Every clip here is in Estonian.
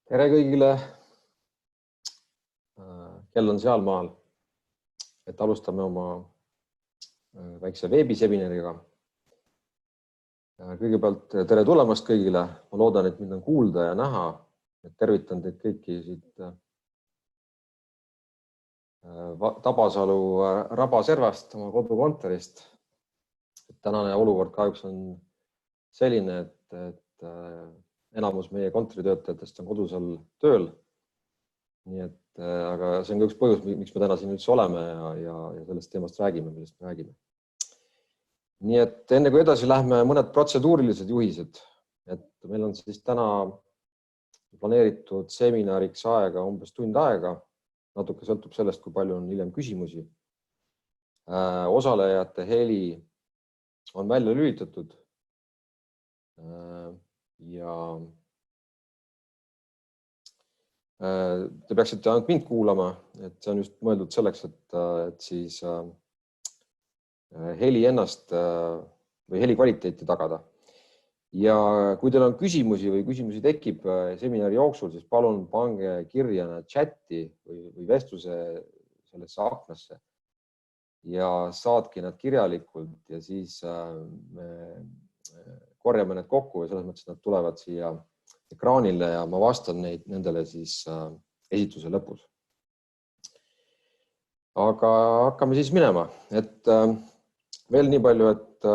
Tere kõigile. Kell on sealmaal, et alustame oma väikse veebiseminariga. Kõigepealt tere tulemast kõigile. Ma loodan, et mind on kuulda ja näha. Tervitan teid kõiki siit Tabasalu Rabaservast, oma kodukontorist. Tänane olukord kahjuks on selline, et enamus meie kontoritöötajatest on kodusel tööl. Nii et, aga see on ka üks põhjus, miks me täna siin üldse oleme ja sellest teemast räägime, millest me räägime. Nii et enne kui edasi lähme, mõned protseduurilised juhised. Et meil on siis täna planeeritud seminariks aega umbes tund aega. Natuke sõltub sellest, kui palju on hiljem küsimusi. Osalejate heli on välja lülitatud ja te peaksite ainult mind kuulama, et see on just mõeldud selleks, et siis heli ennast või heli kvaliteeti tagada. Ja kui teil on küsimusi või küsimusi tekib seminari jooksul, siis palun pange kirja chati või vestluse sellesse aknasse ja saatke nad kirjalikult ja siis me korjame need kokku ja selles mõttes, et nad tulevad siia ekraanile ja ma vastan nendele siis esituse lõpus. Aga hakkame siis minema. Et veel nii palju, et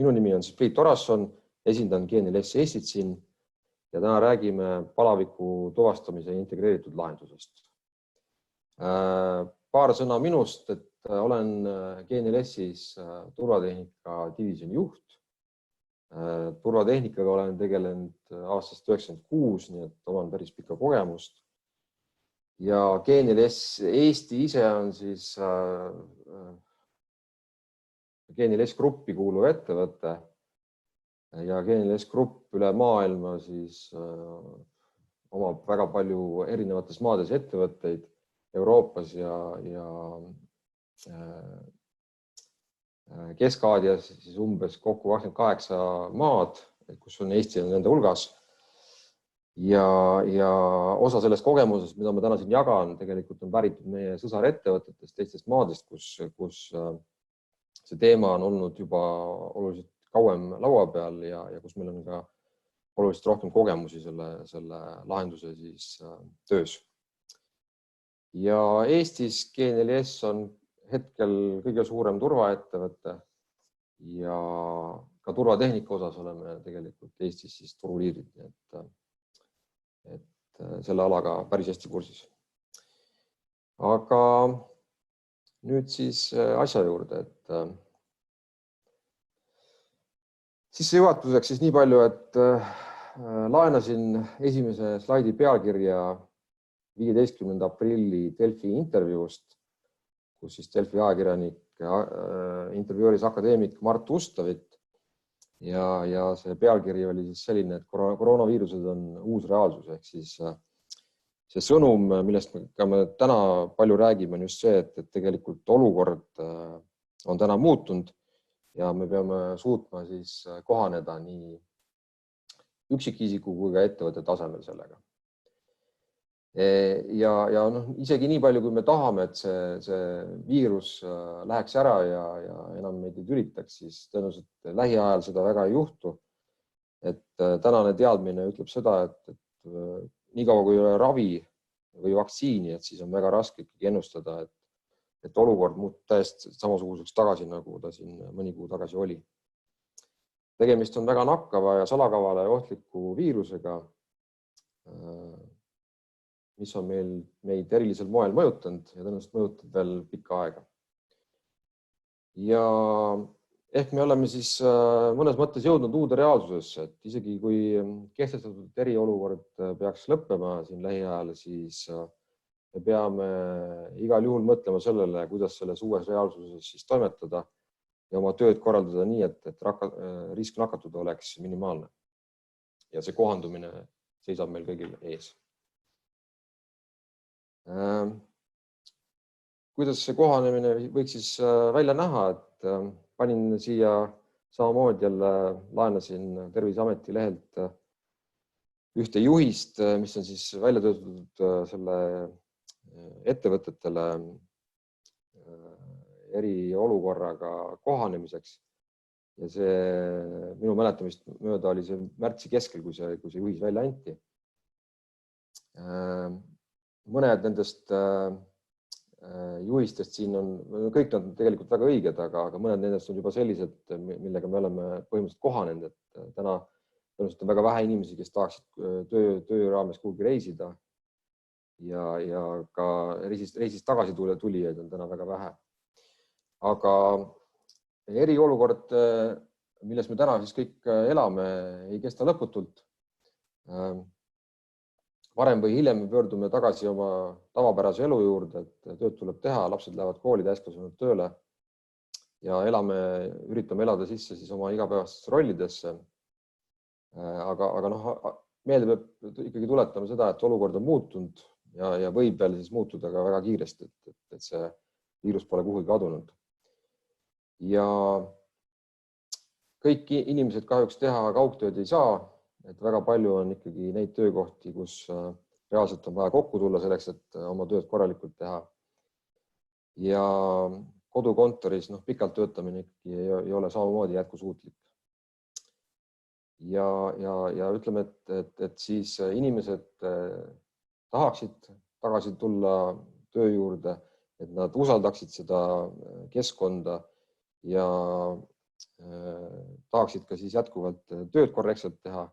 minu nimi on Priit Orasson, esindan GNLS Eestit siin ja täna räägime palaviku tuvastamise integreeritud lahendusest. Paar sõna minust, et olen GNLS-is turvatehnika divisjoni juht. Turvatehnikaga olen tegelenud aastast 1996, nii et oman päris pikka kogemust. Ja GNLS Eesti ise on siis GNLS Gruppi kuuluv ettevõte ja GNLS Grupp üle maailma siis omab väga palju erinevates maades ettevõtteid Euroopas ja Kesk-Aadias siis umbes kokku 28 maad, kus on Eesti nende hulgas. Ja osa sellest kogemusest, mida ma täna siin jagan, tegelikult on päritud meie sõsarettevõtetest teistest maadest, kus see teema on olnud juba oluliselt kauem laua peal ja kus meil on ka oluliselt rohkem kogemusi selle lahenduse siis töös. Ja Eestis GNLS on hetkel kõige suurem turvaettevõte ja ka turvatehnika osas oleme tegelikult Eestis siis turuliidrid, et selle alaga päris hästi kursis. Aga nüüd siis asja juurde, et sissejuhatuseks siis nii palju, et laenasin esimese slaidi pealkirja 15. aprilli Delfi intervjuust, kus siis Delfi ajakirjanik intervjueeris akadeemik Mart Ustavit ja see pealkiri oli siis selline, et koroonaviirused on uus reaalsus, ehk siis see sõnum, millest me täna palju räägime, on just see, et tegelikult olukord on täna muutunud ja me peame suutma siis kohaneda nii üksikisiku kui ka ettevõtte tasemel sellega. Ja isegi nii palju, kui me tahame, et see viirus läheks ära ja enam meid ei tülitaks, siis tõenäoliselt lähiajal seda väga ei juhtu. Et tänane teadmine ütleb seda, et nii kaua kui ei ole ravi või vaktsiini, et siis on väga raske ennustada, et olukord muutub täiesti samasuguseks tagasi, nagu ta siin mõni kuu tagasi oli. Tegemist on väga nakkava ja salakavale ja ohtliku viirusega, mis on meid erilisel moel mõjutanud ja tõenäoliselt mõjutab veel pikka aega. Ja ehk me oleme siis mõnes mõttes jõudnud uude reaalsusesse, et isegi kui kehtestatud eriolukord peaks lõppema siin lähiajal, siis me peame igal juhul mõtlema sellele, kuidas selles uues reaalsuses siis toimetada ja oma tööd korraldada nii, et risk nakatuda oleks minimaalne. Ja see kohandumine seisab meil kõigil ees. Kuidas see kohanemine võiks siis välja näha, et panin siia samamoodi jälle laenasin Terviseameti lehelt ühte juhist, mis on siis välja töötatud selle ettevõtetele eriolukorraga kohanemiseks. Ja see minu mäletamist mööda oli see märtsi keskel, kui see juhis välja anti. Mõned nendest juhistest siin on, kõik nad tegelikult väga õiged, aga mõned nendest on juba sellised, millega me oleme põhimõtteliselt kohanenud, et täna tõenäoliselt on väga vähe inimesi, kes tahaksid töö raames kuhugi reisida ja ka reisist tagasi tulijaid on täna väga vähe. Aga eriolukord, milles me täna siis kõik elame, ei kesta lõputult. Varem või hiljem me pöördume tagasi oma tavapärase elu juurde, et tööd tuleb teha, lapsed lähevad kooli, täiskasvanud tööle ja üritame elada sisse siis oma igapäevastesse rollidesse. Aga meelde peab ikkagi tuletama seda, et olukord on muutunud ja võib veel siis muutuda ka väga kiiresti, et see viirus pole kuhugi kadunud. Ja kõik inimesed kahjuks teha kaugtööd ei saa, et väga palju on ikkagi neid töökohti, kus reaalselt on vaja kokku tulla selleks, et oma tööd korralikult teha. Ja kodukontoris pikalt töötamine ikkagi ei ole samamoodi jätkusuutlik. Ja ütleme, et siis inimesed tahaksid tagasi tulla töö juurde, et nad usaldaksid seda keskkonda ja tahaksid ka siis jätkuvalt tööd korrektselt teha.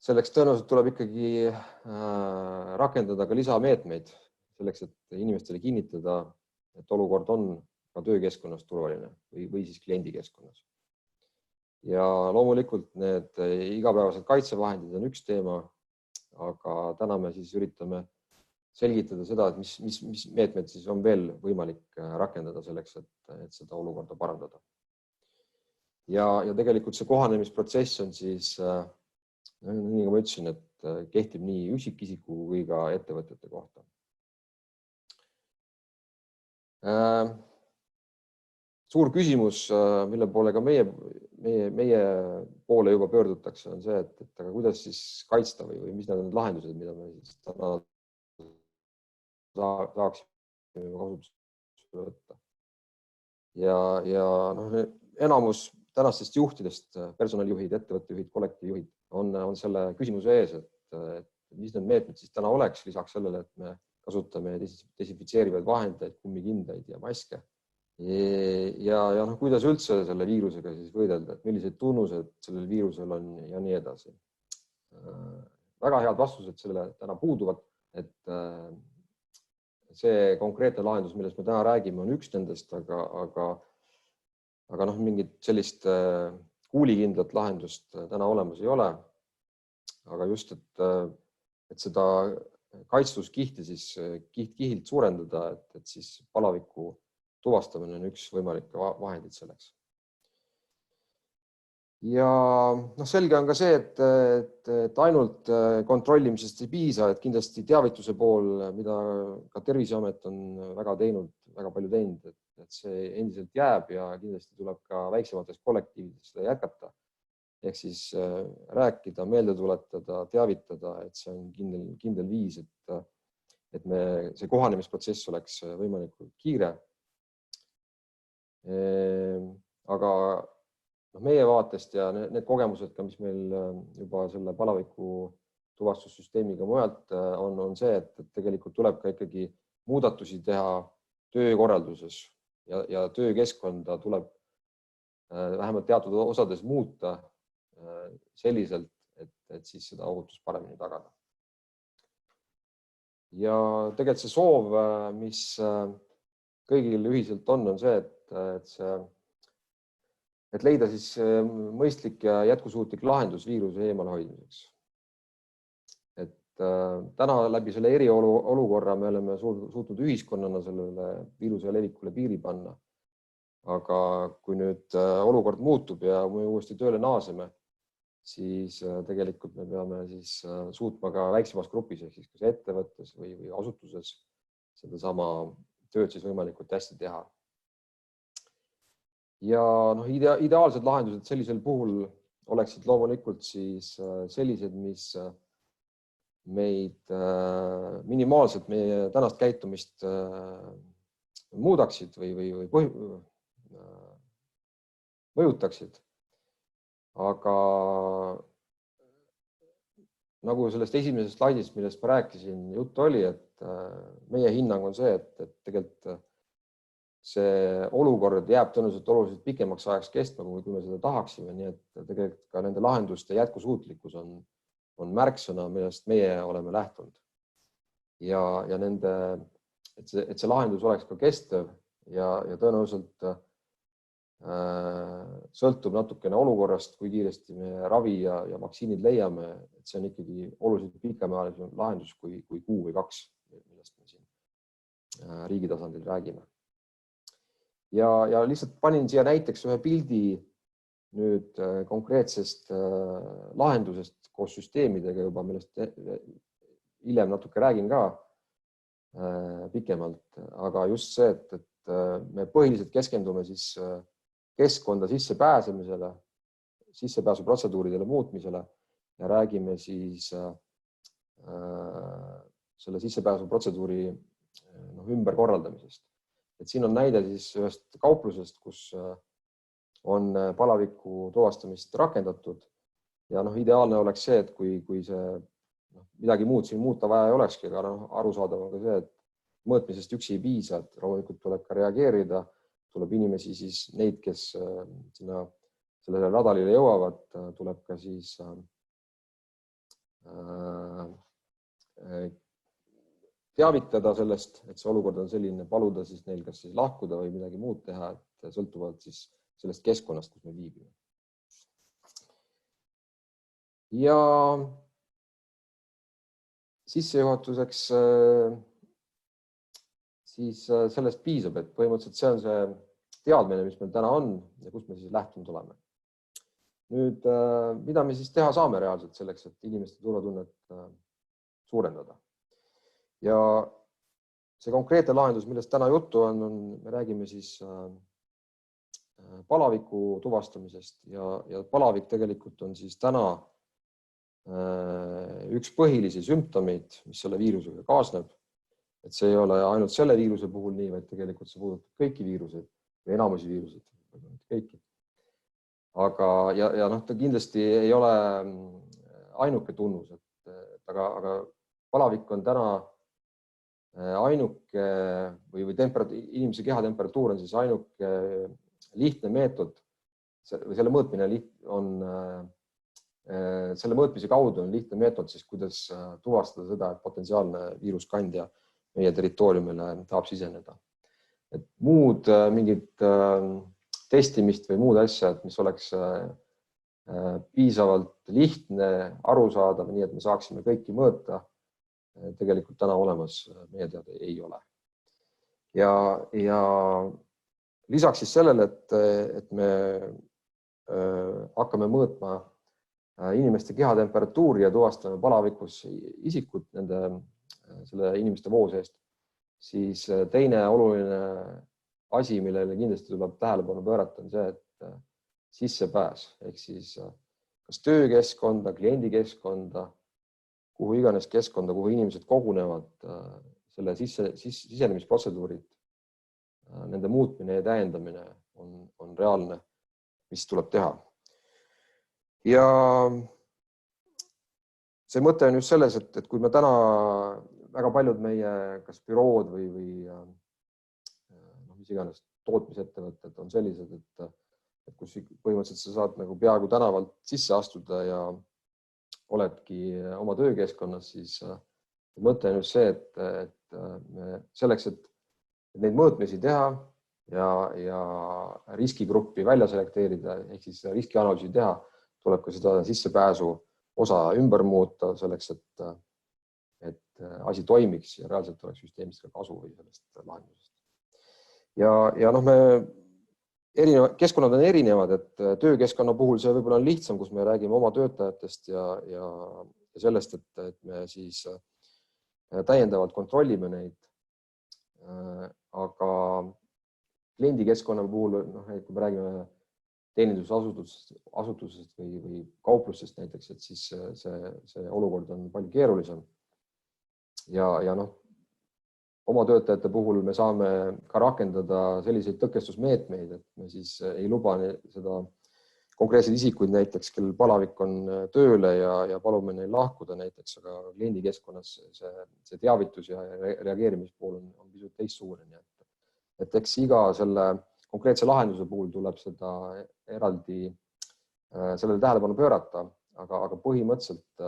Selleks tõenäoliselt tuleb ikkagi rakendada ka lisameetmeid selleks, et inimestele kinnitada, et olukord on ka töökeskkonnas turvaline või siis kliendikeskkonnas. Ja loomulikult need igapäevased kaitsevahendid on üks teema, aga täna me siis üritame selgitada seda, et mis meetmed siis on veel võimalik rakendada selleks, et seda olukorda parandada. Ja tegelikult see kohanemisprotsess on siis, nii nagu ma ütlesin, et kehtib nii üksikisiku kui ka ettevõtete kohta. Suur küsimus, mille poole ka meie poole juba pöördutakse, on see, et aga kuidas siis kaitsta või mis need lahendused, mida me siis täna saaksime kasutusele võtta. Ja enamus tänastest juhtidest, personalijuhid, ettevõttejuhid, kollektiivjuhid on selle küsimuse ees, et mis need meetmed siis täna oleks, lisaks sellele, et me kasutame desinfitseerivaid vahendeid, kummikindaid ja maske. Ja kuidas üldse selle viirusega siis võidelda, et millised tunnused sellel viirusel on ja nii edasi. Väga head vastused sellele täna puuduvad, et see konkreetne lahendus, millest me täna räägime, on üks nendest, aga mingit sellist kuulikindlat lahendust täna olemas ei ole. Aga just, et seda kaitstuskihti siis kihilt suurendada, et siis palaviku tuvastamine on üks võimalik vahendid selleks. Ja selge on ka see, et ainult kontrollimisest ei piisa, et kindlasti teavituse pool, mida ka Terviseamet on väga palju teinud, et see endiselt jääb ja kindlasti tuleb ka väiksemates kollektiivides seda jätkata. Ehk siis rääkida, meelde tuletada, teavitada, et see on kindel viis, et see kohanemisprotsess oleks võimalikult kiire. Aga meie vaatest ja need kogemused, mis meil juba selle palaviku tuvastussüsteemiga mujalt on see, et tegelikult tuleb ka ikkagi muudatusi teha töökorralduses ja töökeskkonda tuleb vähemalt teatud osades muuta selliselt, et siis seda ohutust paremini tagada. Ja tegelikult see soov, mis kõigil ühiselt on see, et leida siis mõistlik ja jätkusuutlik lahendus viiruse eemalhoidmiseks. Et täna läbi selle eriolukorra me oleme suutnud ühiskonnana sellele viiruse levikule piiri panna. Aga kui nüüd olukord muutub ja me uuesti tööle naaseme, siis tegelikult me peame siis suutma ka väiksemas grupis, ehk siis kas ettevõttes või asutuses sedasama tööd siis võimalikult hästi teha. Ja ideaalsed lahendused sellisel puhul oleksid loomulikult siis sellised, mis meid minimaalselt meie tänast käitumist muudaksid või mõjutaksid. Aga nagu sellest esimesest slaidist, millest ma rääkisin, juttu oli, et meie hinnang on see, et tegelikult see olukord jääb tõenäoliselt oluliselt pikemaks ajaks kestma, kui me seda tahaksime. Nii et tegelikult ka nende lahenduste jätkusuutlikkus on märksõna, millest meie oleme lähtunud. Ja et see lahendus oleks ka kestev ja tõenäoliselt sõltub natukene olukorrast, kui kiiresti me ravi ja vaktsiinid leiame, et see on ikkagi oluliselt pikemaajalisem lahendus kui kuu või 2, millest me siin riigi tasandil räägime. Ja lihtsalt panin siia näiteks ühe pildi nüüd konkreetsest lahendusest koos süsteemidega juba, millest hiljem natuke räägin ka pikemalt, aga just see, et me põhiliselt keskendume siis keskkonda sissepääsemisele, sissepääsuprotseduuridele muutmisele ja räägime siis selle sissepääsuprotseduuri ümberkorraldamisest. Et siin on näide siis ühest kauplusest, kus on palaviku tuvastamist rakendatud ja ideaalne oleks see, et kui see midagi muud siin muuta vaja ei olekski, aga arusaadav on ka see, et mõõtmisest üksi ei piisa, et loomulikult tuleb ka reageerida, tuleb inimesi siis neid, kes sinna sellele radalile jõuavad, tuleb ka siis teavitada sellest, et see olukord on selline, paluda siis neil kas siis lahkuda või midagi muud teha, et sõltuvalt siis sellest keskkonnast, kus me viibime. Ja sissejuhatuseks siis sellest piisab, et põhimõtteliselt see on see teadmine, mis meil täna on ja kus me siis lähtunud oleme. Nüüd, mida me siis teha saame reaalselt selleks, et inimeste turvatunnet suurendada? Ja see konkreetne lahendus, millest täna juttu on, me räägime siis palaviku tuvastamisest ja palavik tegelikult on siis täna üks põhilisi sümptomeid, mis selle viirusega kaasneb. Et see ei ole ainult selle viiruse puhul nii, vaid tegelikult see puudutab kõiki viiruseid või enamusi viiruseid, kõiki. Aga ta kindlasti ei ole ainuke tunnus, aga palavik on täna ainuke või inimese kehatemperatuur on siis ainuke lihtne meetod või selle mõõtmine on selle mõõtmise kaudu on lihtne meetod siis, kuidas tuvastada seda, et potentsiaalne viiruskandja meie territooriumile tahab siseneda. Et muud mingid testimist või muud asja, mis oleks piisavalt lihtne, arusaadav, nii et me saaksime kõiki mõõta, tegelikult täna olemas meie teada ei ole. Ja lisaks siis sellele, et me hakkame mõõtma inimeste kehatemperatuuri ja tuvastame palavikus isikut selle inimeste voo seest, siis teine oluline asi, millele kindlasti tuleb tähelepanu pöörata, on see, et sissepääs ehk siis kas töökeskkonda, kliendikeskkonda, kuhu iganes keskkonda, kuhu inimesed kogunevad, selle sisenemisprotseduurid, nende muutmine ja täiendamine on reaalne, mis tuleb teha. Ja see mõte on just selles, et kui me täna väga paljud meie kas bürood või mis iganes tootmisettevõtted on sellised, et kus põhimõtteliselt sa saad nagu peaaegu tänavalt sisse astuda ja oledki oma töökeskkonnas, siis mõte on just see, et selleks, et neid mõõtmisi teha ja riskigruppi välja selekteerida, ehk siis riskianalüüsi teha, tuleb ka seda sissepääsu osa ümber muuta selleks, et asi toimiks ja reaalselt oleks süsteemist ka kasu või sellest lahendusest. Ja keskkonnad on erinevad, et töökeskkonna puhul see võib-olla on lihtsam, kus me räägime oma töötajatest ja sellest, et me siis täiendavalt kontrollime neid. Aga kliendikeskkonna puhul, kui me räägime teenindusasutusest või kauplustest näiteks, et siis see olukord on palju keerulisem. Ja oma töötajate puhul me saame ka rakendada selliseid tõkestusmeetmeid, et me siis ei luba seda konkreetseid isikuid näiteks, kellel palavik on tööle ja palume neil lahkuda näiteks, aga kliendikeskkonnas see teavitus ja reageerimispool on pisut teistsugune. Et eks iga selle konkreetse lahenduse puhul tuleb seda eraldi sellele tähelepanu pöörata, aga põhimõtteliselt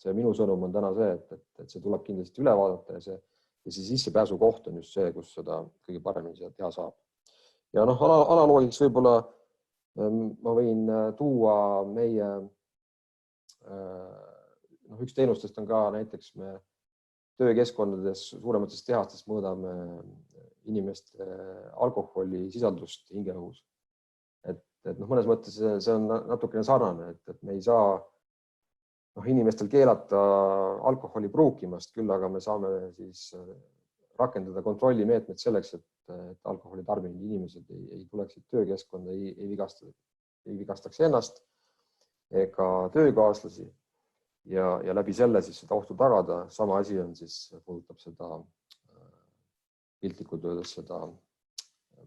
see minu sõnum on täna see, et see tuleb kindlasti üle vaadata ja see sissepääsu koht on just see, kus seda kõige paremini seda teha saab. Ja analoogiks võib-olla ma võin tuua meie, üks teenustest on ka näiteks me töökeskkondades suuremates tehastes mõõdame inimeste alkoholi sisaldust hingeõhus. Et mõnes mõttes see on natukene sarnane, et me ei saa inimestel keelata alkoholi pruukimast, küll aga me saame siis rakendada kontrollimeetmed selleks, et alkoholi tarbinud inimesed ei tuleksid töökeskkonda, ei vigastaks ennast ega töökaaslasi ja läbi selle siis seda ohtu tagada. Sama asi on siis, puudutab seda piltlikult öeldes seda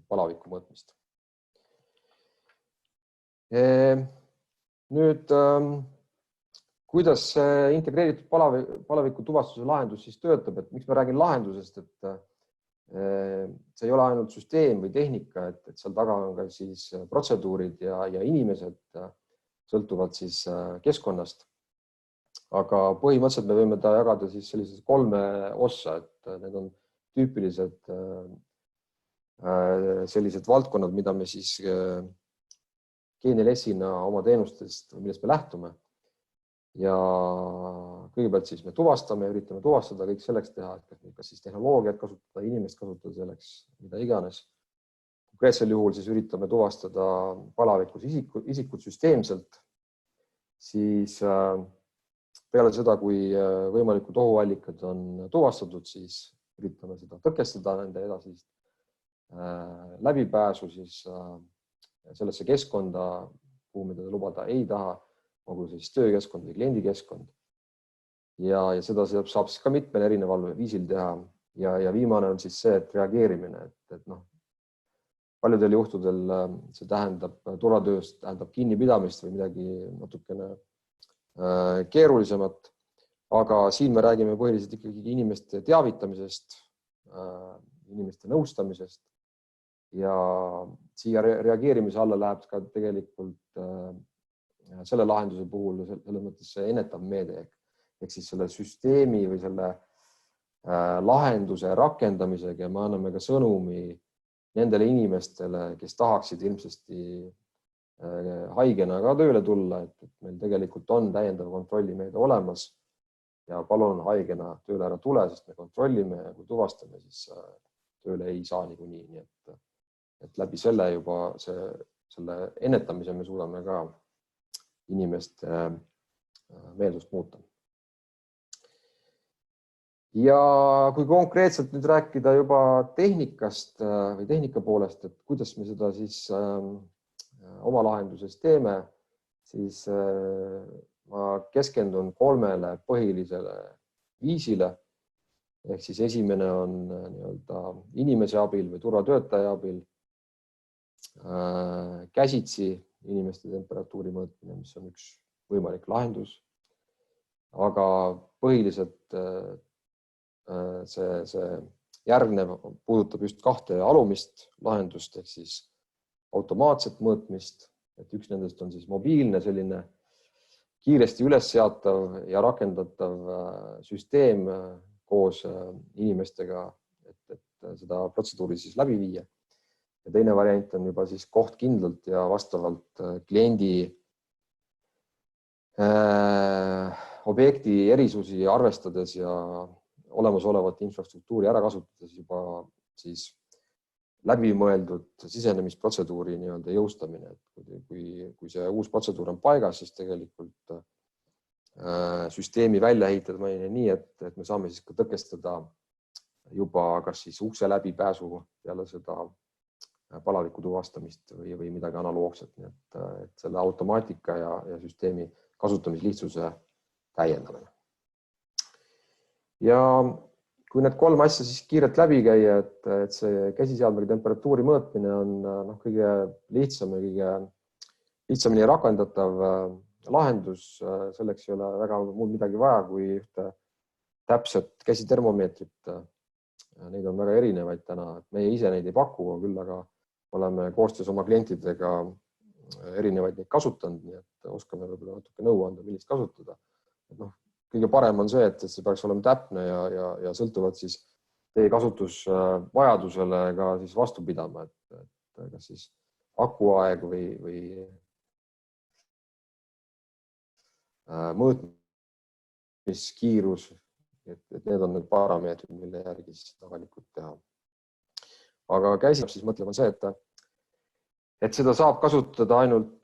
palaviku mõõtmist. Nüüd, kuidas integreeritud palaviku tuvastuse lahendus siis töötab, et miks ma räägin lahendusest, et see ei ole ainult süsteem või tehnika, et seal taga on ka siis protseduurid ja inimesed sõltuvad siis keskkonnast. Aga põhimõtteliselt me võime ta jagada siis sellised 3 ossa, et need on tüüpilised sellised valdkonnad, mida me siis GNLS-ina oma teenustest, millest me lähtume. Ja kõigepealt siis me tuvastame, üritame tuvastada kõik selleks teha, et kas siis tehnoloogiat kasutada, inimest kasutada selleks, mida iganes. Konkreetsel juhul siis üritame tuvastada palavikus isikud süsteemselt. Siis peale seda, kui võimalikud ohuallikad on tuvastatud, siis üritame seda tõkestada, nende edasist läbipääsu siis sellesse keskkonda, kuhu me teda lubada ei taha, nagu siis töökeskkond või kliendikeskkond. Ja seda saab siis ka mitmel erineval viisil teha. Ja viimane on siis see, et reageerimine. Et paljudel juhtudel see tähendab turvatööst, tähendab kinnipidamist või midagi natukene keerulisemat. Aga siin me räägime põhiliselt ikkagi inimeste teavitamisest, inimeste nõustamisest. Ja siia reageerimise alla läheb ka tegelikult selle lahenduse puhul selles mõttes see ennetav meede ehk siis selle süsteemi või selle lahenduse rakendamisega me anname ka sõnumi nendele inimestele, kes tahaksid ilmsesti haigena ka tööle tulla, et meil tegelikult on täiendav kontrollimeede olemas ja palun haigena tööle ära tule, sest me kontrollime ja kui tuvastame, siis tööle ei saa niikuinii. Nii et läbi selle juba selle ennetamise me suudame ka inimeste meelsust muuta. Ja kui konkreetselt nüüd rääkida juba tehnikast või tehnika poolest, et kuidas me seda siis oma lahenduses teeme, siis ma keskendun 3 põhilisele viisile. Ehk siis esimene on nii-öelda inimese abil või turvatöötaja abil, käsitsi inimeste temperatuuri mõõtmine, mis on üks võimalik lahendus. Aga põhiliselt see järgnev puudutab just 2 alumist lahendust, ehk siis automaatset mõõtmist. Et üks nendest on siis mobiilne, selline kiiresti üles seatav ja rakendatav süsteem koos inimestega, et seda protseduuri siis läbi viia. Ja teine variant on juba siis koht kindlalt ja vastavalt kliendi objekti erisusi arvestades ja olemasolevat infrastruktuuri ära kasutades juba siis läbimõeldud sisenemisprotseduuri nii-öelda jõustamine. Kui see uus protseduur on paigas, siis tegelikult süsteemi välja ehitada nii, et me saame siis ka tõkestada juba kas siis ukse läbipääsu peale seda palaviku tuvastamist või midagi analoogset, nii et selle automaatika ja süsteemi kasutamislihtsuse täiendamine. Ja kui need 3 asja siis kiirelt läbi käia, et see käsiseadmega temperatuuri mõõtmine on kõige lihtsam ja kõige lihtsamini rakendatav lahendus, selleks ei ole väga muud midagi vaja kui ühte täpset käsitermomeetrit. Neid on väga erinevaid täna, et meie ise neid ei paku, küll aga oleme koostöös oma klientidega erinevaid neid kasutanud, nii et oskame võib-olla natuke nõu anda, millist kasutada. Kõige parem on see, et see peaks olema täpne ja sõltuvad siis teie kasutusvajadusele ka siis vastu pidama, et kas siis akuaeg või mõõtmiskiirus, et need on need parameetrid, mille järgi siis tavalikult teha. Aga käsi siis mõtlema see, et seda saab kasutada ainult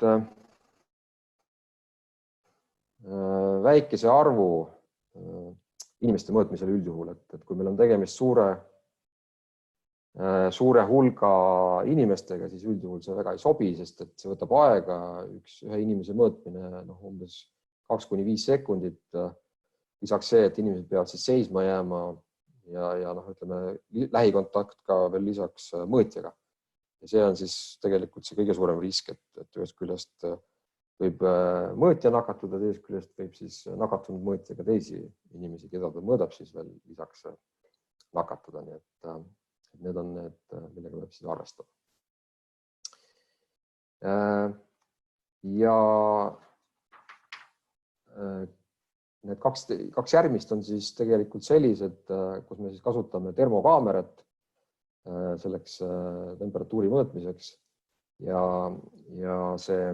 väikese arvu inimeste mõõtmisel üldjuhul, et kui meil on tegemist suure hulga inimestega, siis üldjuhul see väga ei sobi, sest et see võtab aega, ühe inimese mõõtmine umbes 2–5 sekundit. Lisaks see, et inimesed peavad siis seisma jääma ja ütleme lähikontakt ka veel lisaks mõõtjaga. Ja see on siis tegelikult see kõige suurem risk, et ühest küljest võib mõõtja nakatuda, teisest küljest võib siis nakatunud mõõtjaga teisi inimesi, keda ta mõõdab siis veel lisaks nakatada. Nii et need on need, millega peab siis arvestada. Ja need kaks järgmist on siis tegelikult sellised, kus me siis kasutame termokaamerat selleks temperatuuri mõõtmiseks ja see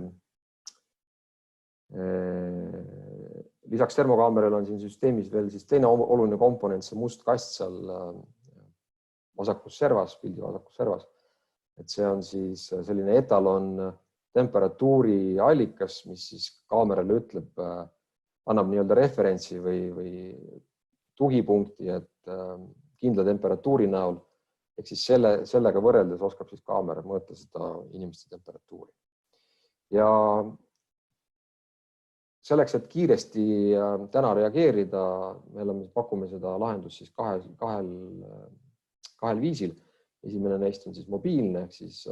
lisaks termokaamerale on siin süsteemis veel siis teine oluline komponent, see must kast seal vasakus servas, pildi vasakus servas. Et see on siis selline etalon temperatuuri allikas, mis siis kaamerale ütleb, annab nii-öelda referentsi või tugipunkti, et kindla temperatuuri näol, ehk siis sellega võrreldes oskab siis kaamera mõõta seda inimeste temperatuuri. Ja selleks, et kiiresti täna reageerida, me pakume seda lahendust siis kahel viisil. Esimene neist on siis mobiilne, ehk siis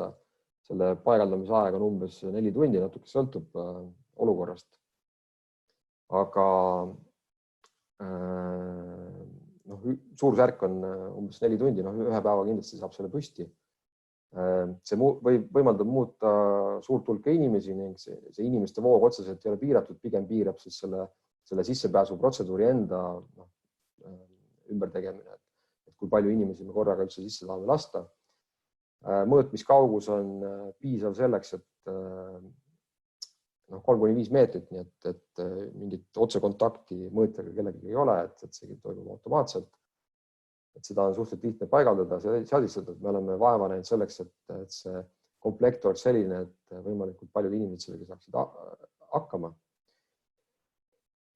selle paigaldamise aeg on umbes 4 tundi, natuke sõltub olukorrast. Aga suurusjärk on umbes 4 tundi, ühe päeva kindlasti saab selle püsti. See võimaldab muuta suurt hulka inimesi ning see inimeste voog otseselt ei ole piiratud, pigem piirab siis selle sissepääsu protseduuri enda ümbertegemine, et kui palju inimesi me korraga üldse sisse tahame lasta. Mõõtmiskaugus on piisav selleks, et 3–5 meetrit, nii et mingit otsekontakti mõõtjaga kellegi ei ole, et see toimub automaatselt. Et seda on suhteliselt lihtne paigaldada, seadistada, et me oleme vaeva näinud selleks, et see komplekt oleks selline, et võimalikult paljud inimesed sellega saaksid hakkama.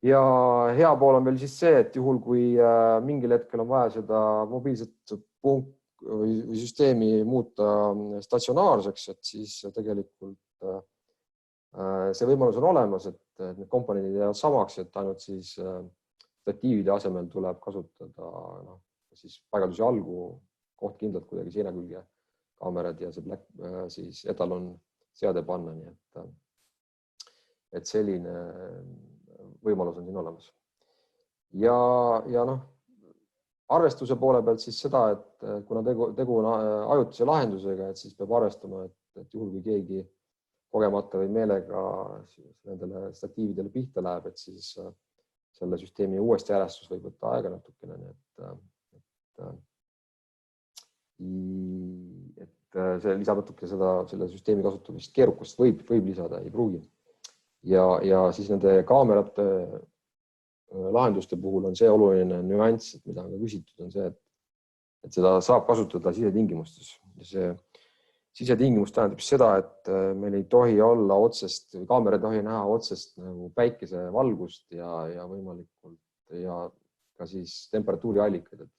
Ja hea pool on veel siis see, et juhul, kui mingil hetkel on vaja seda mobiilset või süsteemi muuta statsionaarseks, et siis tegelikult see võimalus on olemas, et need komponendid jäävad samaks, et ainult siis statiivide asemel tuleb kasutada siis paigaldusi algu koht kindlalt kuidagi seina külge kaamerad ja see siis etalon seade panna, nii et selline võimalus on siin olemas. Ja arvestuse poole pealt siis seda, et kuna tegu on ajutise lahendusega, et siis peab arvestama, et juhul kui keegi kogemata või meelega nendele statiividele pihta läheb, et siis selle süsteemi uuesti järjestus võib võtta aega natukene, et see lisab natuke selle süsteemi kasutamist keerukust võib lisada, ei pruugi. Ja siis nende kaamerate lahenduste puhul on see oluline nüanss, et mida on ka küsitud, on see, et seda saab kasutada sisetingimustes. Ja see sisetingimus tähendab seda, et meil ei tohi olla otsest, kaamera ei tohi näha otsest nagu päikesevalgust ja võimalikult ja ka siis temperatuuri allikaid, et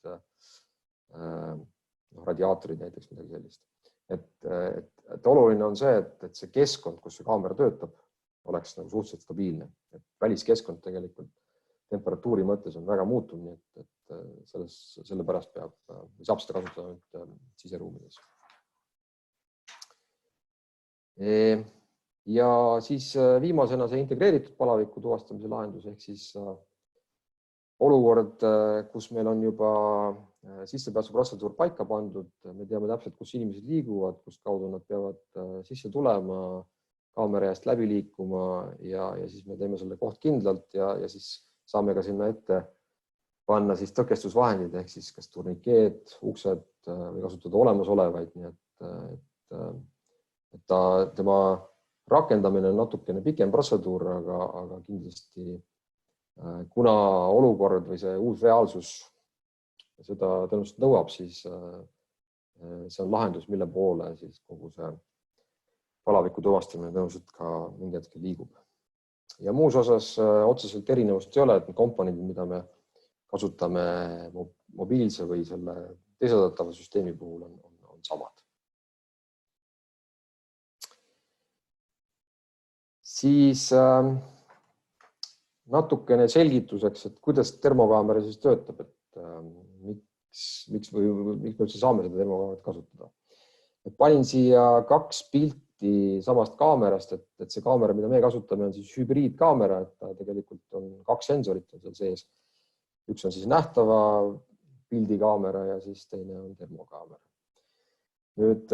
radiaatorid näiteks midagi sellist. et oluline on see, et see keskkond, kus see kaamera töötab, oleks nagu suhteliselt stabiilne. Et väliskeskkond tegelikult temperatuuri mõttes on väga muutuv, nii et sellepärast saab seda kasutada siseruumides. Ja siis viimasena see integreeritud palaviku tuvastamise lahendus ehk siis olukord, kus meil on juba sissepääsuprotseduur paika pandud, me teame täpselt, kus inimesed liiguvad, kust kaudu nad peavad sisse tulema, kaamera eest läbi liikuma ja siis me teeme selle koht kindlalt ja siis saame ka sinna ette panna siis tõkestusvahendid ehk siis kas turnikeed, uksed või kasutada olemasolevaid, nii et tema rakendamine on natukene pikem protseduur, aga kindlasti kuna olukord või see uus reaalsus seda tõenäoliselt nõuab, siis see on lahendus, mille poole siis kogu see palaviku tuvastamine tõenäoliselt ka mingi hetkel liigub. Ja muus osas otseselt erinevust ei ole, et komponendid, mida me kasutame mobiilse või selle teisaldatava süsteemi puhul on samad. Siis natukene selgituseks, et kuidas termokaamera siis töötab, et miks me üldse saame seda termokaamerat kasutada. Panin siia 2 pilti samast kaamerast, et see kaamera, mida me kasutame, on siis hübriidkaamera, et ta tegelikult on 2 sensorit on seal sees. Üks on siis nähtava pildikaamera ja siis teine on termokaamera. Nüüd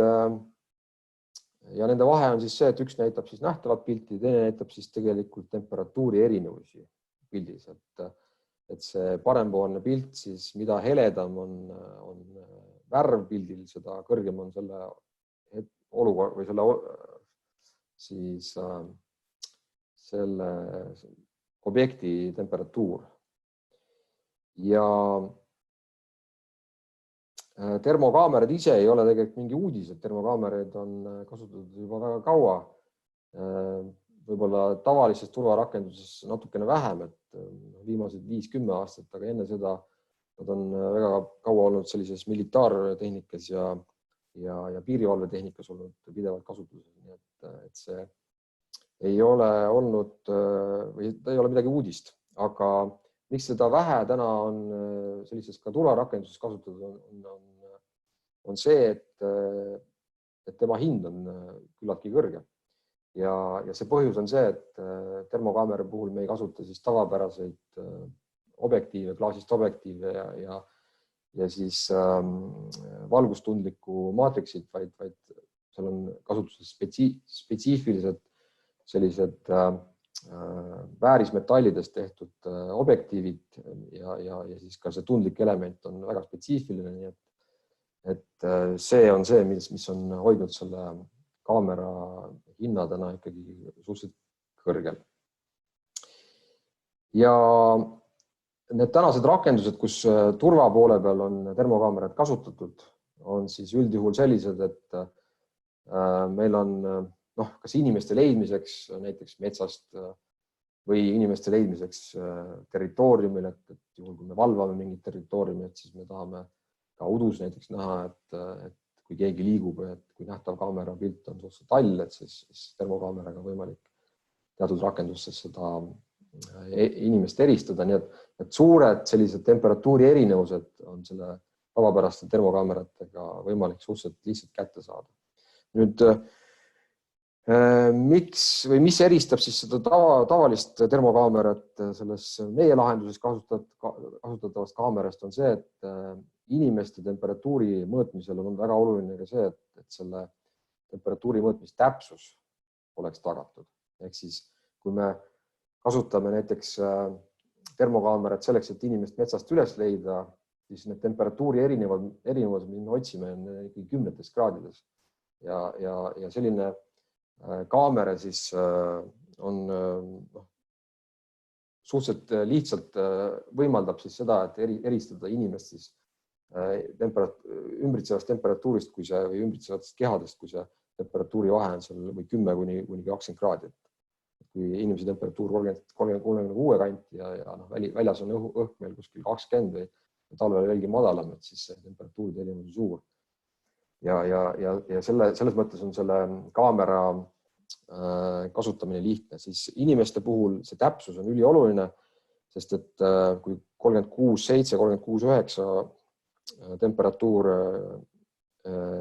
ja nende vahe on siis see, et üks näitab siis nähtavat pilti, teine näitab siis tegelikult temperatuuri erinevusi pildis. Et see parempoolne pilt, siis mida heledam on värv pildil, seda kõrgem on selle olukord või selle objekti temperatuur. Ja termokaamerad ise ei ole tegelikult mingi uudis, et termokaameraid on kasutatud juba väga kaua. Võib-olla tavalises turvarakenduses natukene vähem, et viimased 5-10 aastat, aga enne seda nad on väga kaua olnud sellises militaartehnikas ja piirivalvetehnikas olnud pidevalt kasutuses. Nii et see ei ole olnud või ta ei ole midagi uudist, aga miks seda vähe täna on sellises ka turvarakenduses kasutatud on see, et tema hind on küllaltki kõrge. Ja see põhjus on see, et termokaamera puhul me ei kasuta siis tavapäraseid objektiive, klaasist objektiive ja siis valgustundlikku maatriksit, vaid seal on kasutuses spetsiifilised sellised väärismetallidest tehtud objektiivid ja siis ka see tundlik element on väga spetsiifiline, nii et see on see, mis on hoidnud selle kaamera hinna täna ikkagi suhteliselt kõrgel. Ja need tänased rakendused, kus turva poole peal on termokaamerad kasutatud, on siis üldjuhul sellised, et meil on kas inimeste leidmiseks näiteks metsast või inimeste leidmiseks territooriumil, et juhul kui me valvame mingit territooriumi, et siis me tahame ka udus näiteks näha, et kui keegi liigub, et kui nähtav kaamera pilt on suhteliselt all, et siis termokaameraga võimalik teatud rakendustes seda inimest eristada. Nii et suured sellised temperatuuri erinevused on selle tavapäraste termokaameratega võimalik suhteliselt lihtsalt kätte saada. Nüüd mis eristab siis seda tavalist termokaamerat selles meie lahenduses kasutatavast kaamerast on see, et inimeste temperatuuri mõõtmisel on väga oluline ka see, et selle temperatuuri mõõtmise täpsus oleks tagatud. Ehk siis, kui me kasutame näiteks termokaamerat selleks, et inimest metsast üles leida, siis need temperatuuri erinevused, mida me otsime, on 10 kraadides. Ja selline kaamera siis on suhteliselt lihtsalt võimaldab siis seda, et eristada inimest siis ümbritsevast temperatuurist või ümbritsevast kehadest, kui see temperatuuri vahe on seal või 10 kuni 20 kraadi. Kui inimese temperatuur 36 kanti ja väljas on õhk meil kuskil 20 või talvel veelgi madalam, et siis see temperatuuri erinevus on suur. ja selles mõttes on selle kaamera kasutamine lihtne, siis inimeste puhul see täpsus on ülioluline, sest et kui 36,7, 36,9 temperatuur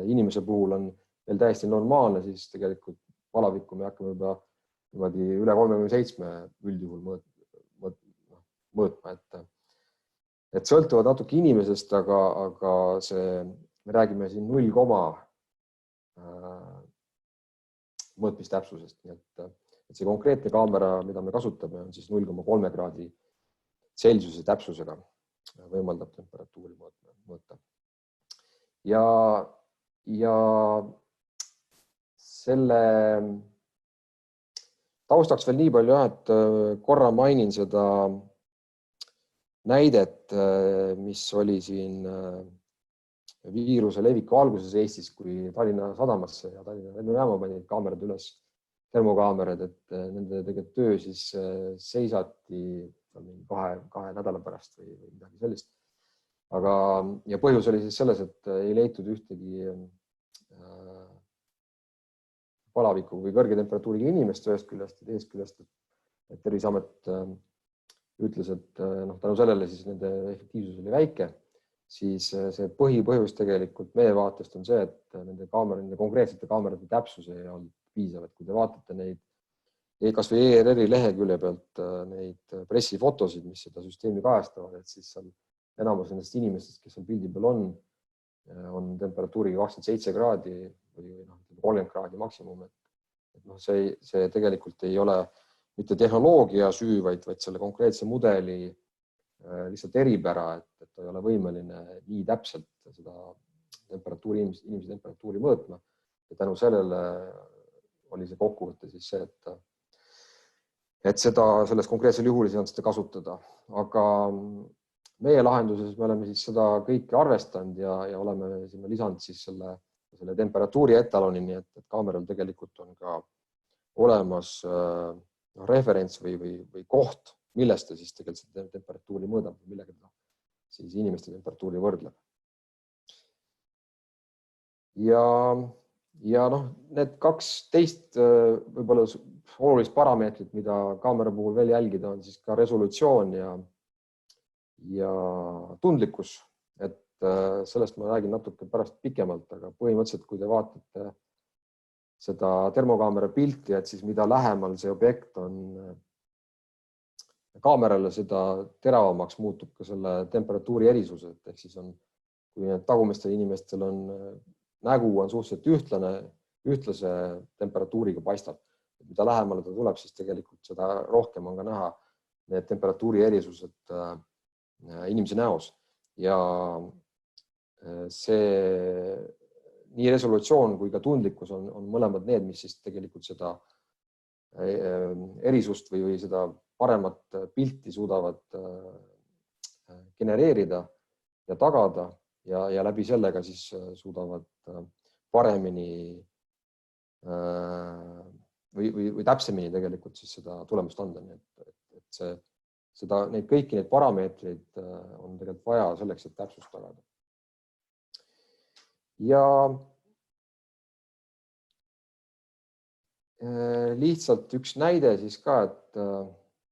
inimese puhul on veel täiesti normaalne, siis tegelikult palavikku me hakkame juba niimoodi üle 37 üldjuhul mõõtma, et sõltuvad natuke inimesest, aga me räägime siin 0, mõõtmistäpsusest, nii et see konkreetne kaamera, mida me kasutame, on siis 0,3 kraadi Celsiuse täpsusega, võimaldab temperatuuri mõõta. Ja selle taustaks veel nii palju, et korra mainin seda näidet, mis oli siin viiruse leviku alguses Eestis, kui Tallinna sadamasse ja Tallinna lennujaama panid kaamerad üles, termokaamerad, et nende tegelikult töö siis seisati kahe nädala pärast või midagi sellist. Ja põhjus oli siis selles, et ei leitud ühtegi palaviku või kõrge temperatuuriga inimest ühest küljest ja teisest küljest, et Terviseamet ütles, et tänu sellele siis nende efektiivsus oli väike, siis see põhipõhjus tegelikult meie vaatest on see, et nende konkreetsete kaamerate täpsus ei olnud piisav, et kui te vaatate neid kas või ERR-i lehekülje pealt neid pressifotosid, mis seda süsteemi kajastavad, et siis seal enamus nendest inimestest, kes on pildi peal on temperatuuriga 27 kraadi või 30 kraadi maksimum. See tegelikult ei ole mitte tehnoloogia süü, vaid selle konkreetse mudeli lihtsalt eripära, et ta ei ole võimeline nii täpselt seda inimese temperatuuri mõõtma. Ja tänu sellele oli see kokkuvõte siis see, et selles konkreetsel juhul ei saanud seda kasutada. Aga meie lahenduses me oleme siis seda kõike arvestanud ja oleme sinna lisanud siis selle temperatuuri etalonini, et kaameral tegelikult on ka olemas referents või koht, millest ta siis tegelikult seda temperatuuri mõõdab, millega ta siis inimeste temperatuuri võrdleb. Ja need 12 võib-olla olulist parameetrit, mida kaamera puhul veel jälgida, on siis ka resolutsioon ja tundlikkus. Et sellest ma räägin natuke pärast pikemalt, aga põhimõtteliselt, kui te vaatate seda termokaamera pilti, et siis mida lähemal see objekt on kaamerale, seda teravamaks muutub ka selle temperatuuri erisused. Ehk siis kui need tagumistel inimestel nägu on suhteliselt ühtlase temperatuuriga paistab. Mida lähemale ta tuleb, siis tegelikult seda rohkem on ka näha need temperatuuri erisused inimese näos. Ja see nii resolutsioon kui ka tundlikkus on mõlemad need, mis siis tegelikult seda erisust või seda paremat pilti suudavad genereerida ja tagada ja läbi sellega siis suudavad paremini või täpsemini tegelikult siis seda tulemust anda. Kõiki neid parameetreid on tegelikult vaja selleks, et täpsust tagada. Ja lihtsalt üks näide siis ka, et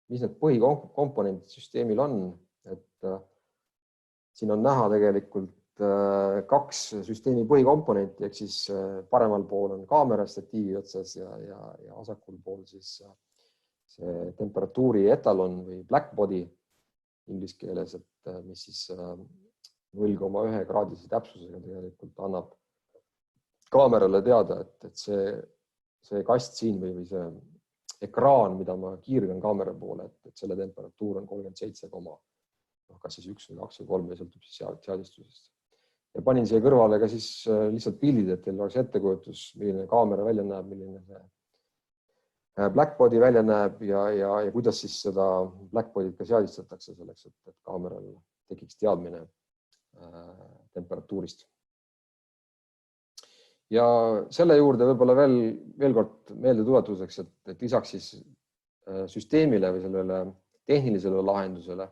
mis need põhikomponendid süsteemil on. Et siin on näha tegelikult 2 süsteemi põhikomponenti, ehk siis paremal pool on kaamera statiivi otsas ja vasakul pool siis see temperatuuri etalon või black body inglise keeles, et mis siis 0,1 kraadise täpsusega tegelikult annab kaamerale teada, et see kast siin või see ekraan, mida ma kiirgan kaamera poole, et selle temperatuur on 37, kas siis 1 või 2 või 3 ja sõltub siis seadistusest. Ja panin siia kõrvale ka siis lihtsalt pildid, et teil oleks ettekujutus, milline kaamera välja näeb, milline see black body välja näeb ja kuidas siis seda black body't ka seadistatakse selleks, et kaameral tekiks teadmine temperatuurist. Ja selle juurde võib-olla veel kord meelde tuletuseks, et lisaks siis süsteemile või sellele tehnilisele lahendusele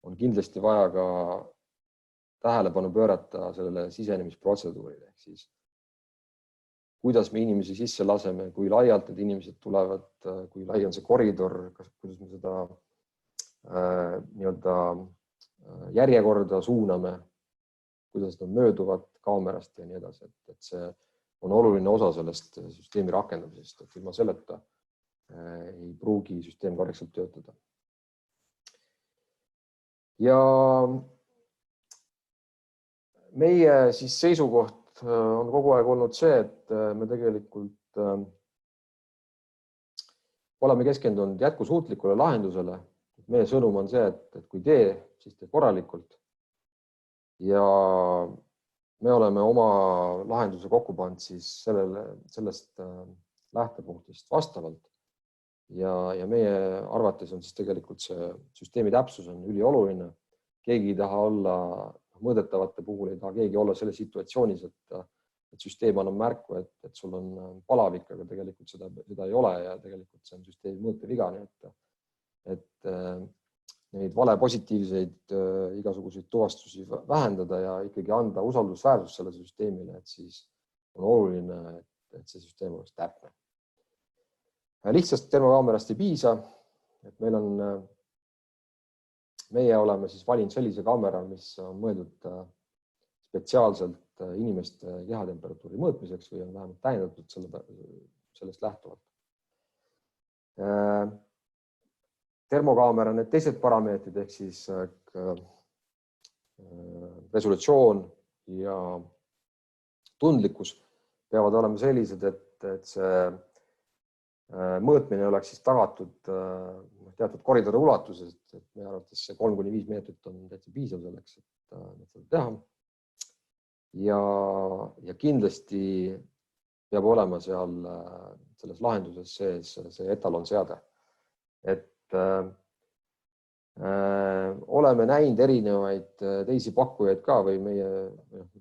on kindlasti vaja ka tähelepanu pöörata sellele sisenemisprotseduurile. Ehk siis kuidas me inimesi sisse laseme, kui laialt need inimesed tulevad, kui lai on see koridor, kuidas me seda nii-öelda järjekorda suuname, kuidas nad mööduvad kaamerast ja nii edasi, et see on oluline osa sellest süsteemi rakendamisest, et ilma selleta ei pruugi süsteem korrektselt töötada. Ja meie siis seisukoht on kogu aeg olnud see, et me tegelikult oleme keskendunud jätkusuutlikule lahendusele. Meie sõnum on see, et kui tee, siis tee korralikult. Ja me oleme oma lahenduse kokku pannud siis sellest lähtepunktist vastavalt. Ja meie arvates on siis tegelikult see süsteemi täpsus on ülioluline. Keegi ei taha olla mõõdetavate puhul, ei taha keegi olla selles situatsioonis, et süsteem annab märku, et sul on palavik, aga tegelikult seda ei ole ja tegelikult see on süsteemi mõõteviga. Et neid vale positiivseid igasuguseid tuvastusi vähendada ja ikkagi anda usaldusväärsus selle süsteemile, et siis on oluline, et see süsteem oleks täpne. Lihtsast termokaamerast ei piisa, et meie oleme siis valinud sellise kaamera, mis on mõeldud spetsiaalselt inimeste kehatemperatuuri mõõtmiseks või on vähemalt täiendatud sellest lähtuvalt. Termokaamera, need teised parameetrid ehk siis resolutsioon ja tundlikkus peavad olema sellised, et see mõõtmine oleks siis tagatud teatud koridori ulatuses, et meie arvates see 3–5 meetrit on täitsa piisav selleks, et seda teha. Ja kindlasti peab olema seal selles lahenduses sees see etalonseade. Et oleme näinud erinevaid teisi pakkujaid ka või meie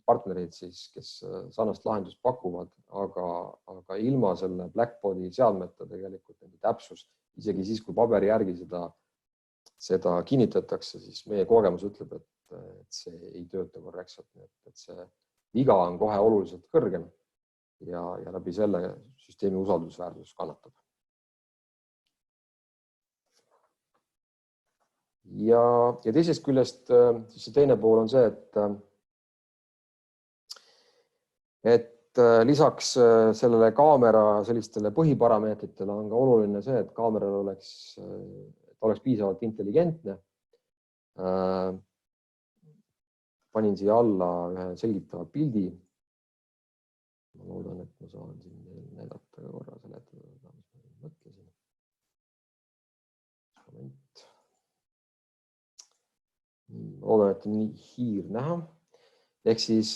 partnereid siis, kes sarnast lahendust pakuvad, aga ilma selle Blackboardi seadmeta tegelikult nende täpsus, isegi siis, kui paberi järgi seda kinnitatakse, siis meie kogemus ütleb, et see ei tööta korrektselt, et see viga on kohe oluliselt kõrgem ja läbi selle süsteemi usaldusväärsus kannatab. Ja teisest küljest siis see teine pool on see, et lisaks sellele kaamera sellistele põhiparameetritele on ka oluline see, et kaameral oleks piisavalt intelligentne. Panin siia alla ühe selgitava pildi. Ma loodan, et ma saan siin näidata korra seletada, mis ma mõtlesin. Moment. Loodan, et on nii hiir näha. Ehk siis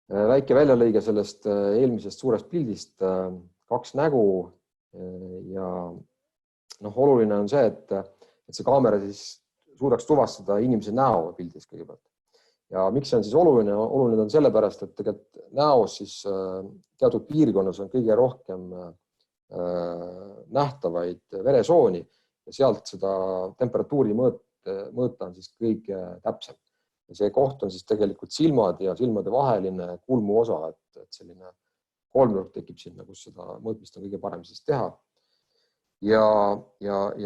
väike väljalõige sellest eelmisest suurest pildist, 2 nägu ja oluline on see, et see kaamera siis suudaks tuvastada inimese näo pildis kõigepealt. Ja miks see on siis oluline? Oluline on sellepärast, et tegelikult näos siis teatud piirkonnas on kõige rohkem nähtavaid veresooni ja sealt seda temperatuuri mõõta on siis kõige täpsem. Ja see koht on siis tegelikult silmad ja silmade vaheline kulmuosa, et selline kolmnurk tekib sinna, kus seda mõõtmist on kõige parem siis teha. Ja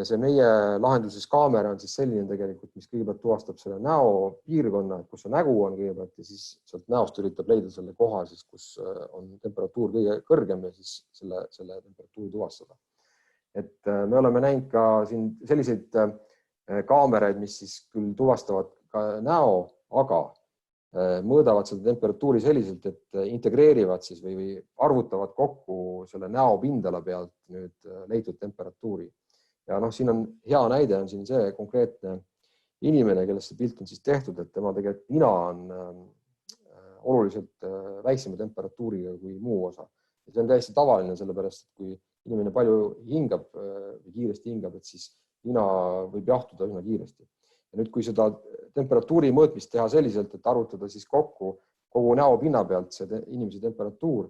see meie lahenduses kaamera on siis selline tegelikult, mis kõigepealt tuvastab selle näo piirkonna, kus see nägu on kõigepealt ja siis sealt näost üritab leida selle koha, siis, kus on temperatuur kõige kõrgem ja siis selle temperatuuri tuvastada. Et me oleme näinud ka siin selliseid kaameraid, mis siis küll tuvastavad ka näo, aga mõõdavad seda temperatuuri selliselt, et integreerivad siis või arvutavad kokku selle näo pindala pealt nüüd leitud temperatuuri. Ja siin on hea näide on siin see konkreetne inimene, kellest see pilt on siis tehtud, et tema tegelikult nina on oluliselt väiksema temperatuuriga kui muu osa. Ja see on täiesti tavaline, sellepärast, et kui inimene palju hingab või kiiresti hingab, et siis nina võib jahtuda üsna kiiresti. Ja nüüd, kui seda temperatuuri mõõtmist teha selliselt, et arvutada siis kokku kogu näo pinna pealt see inimese temperatuur,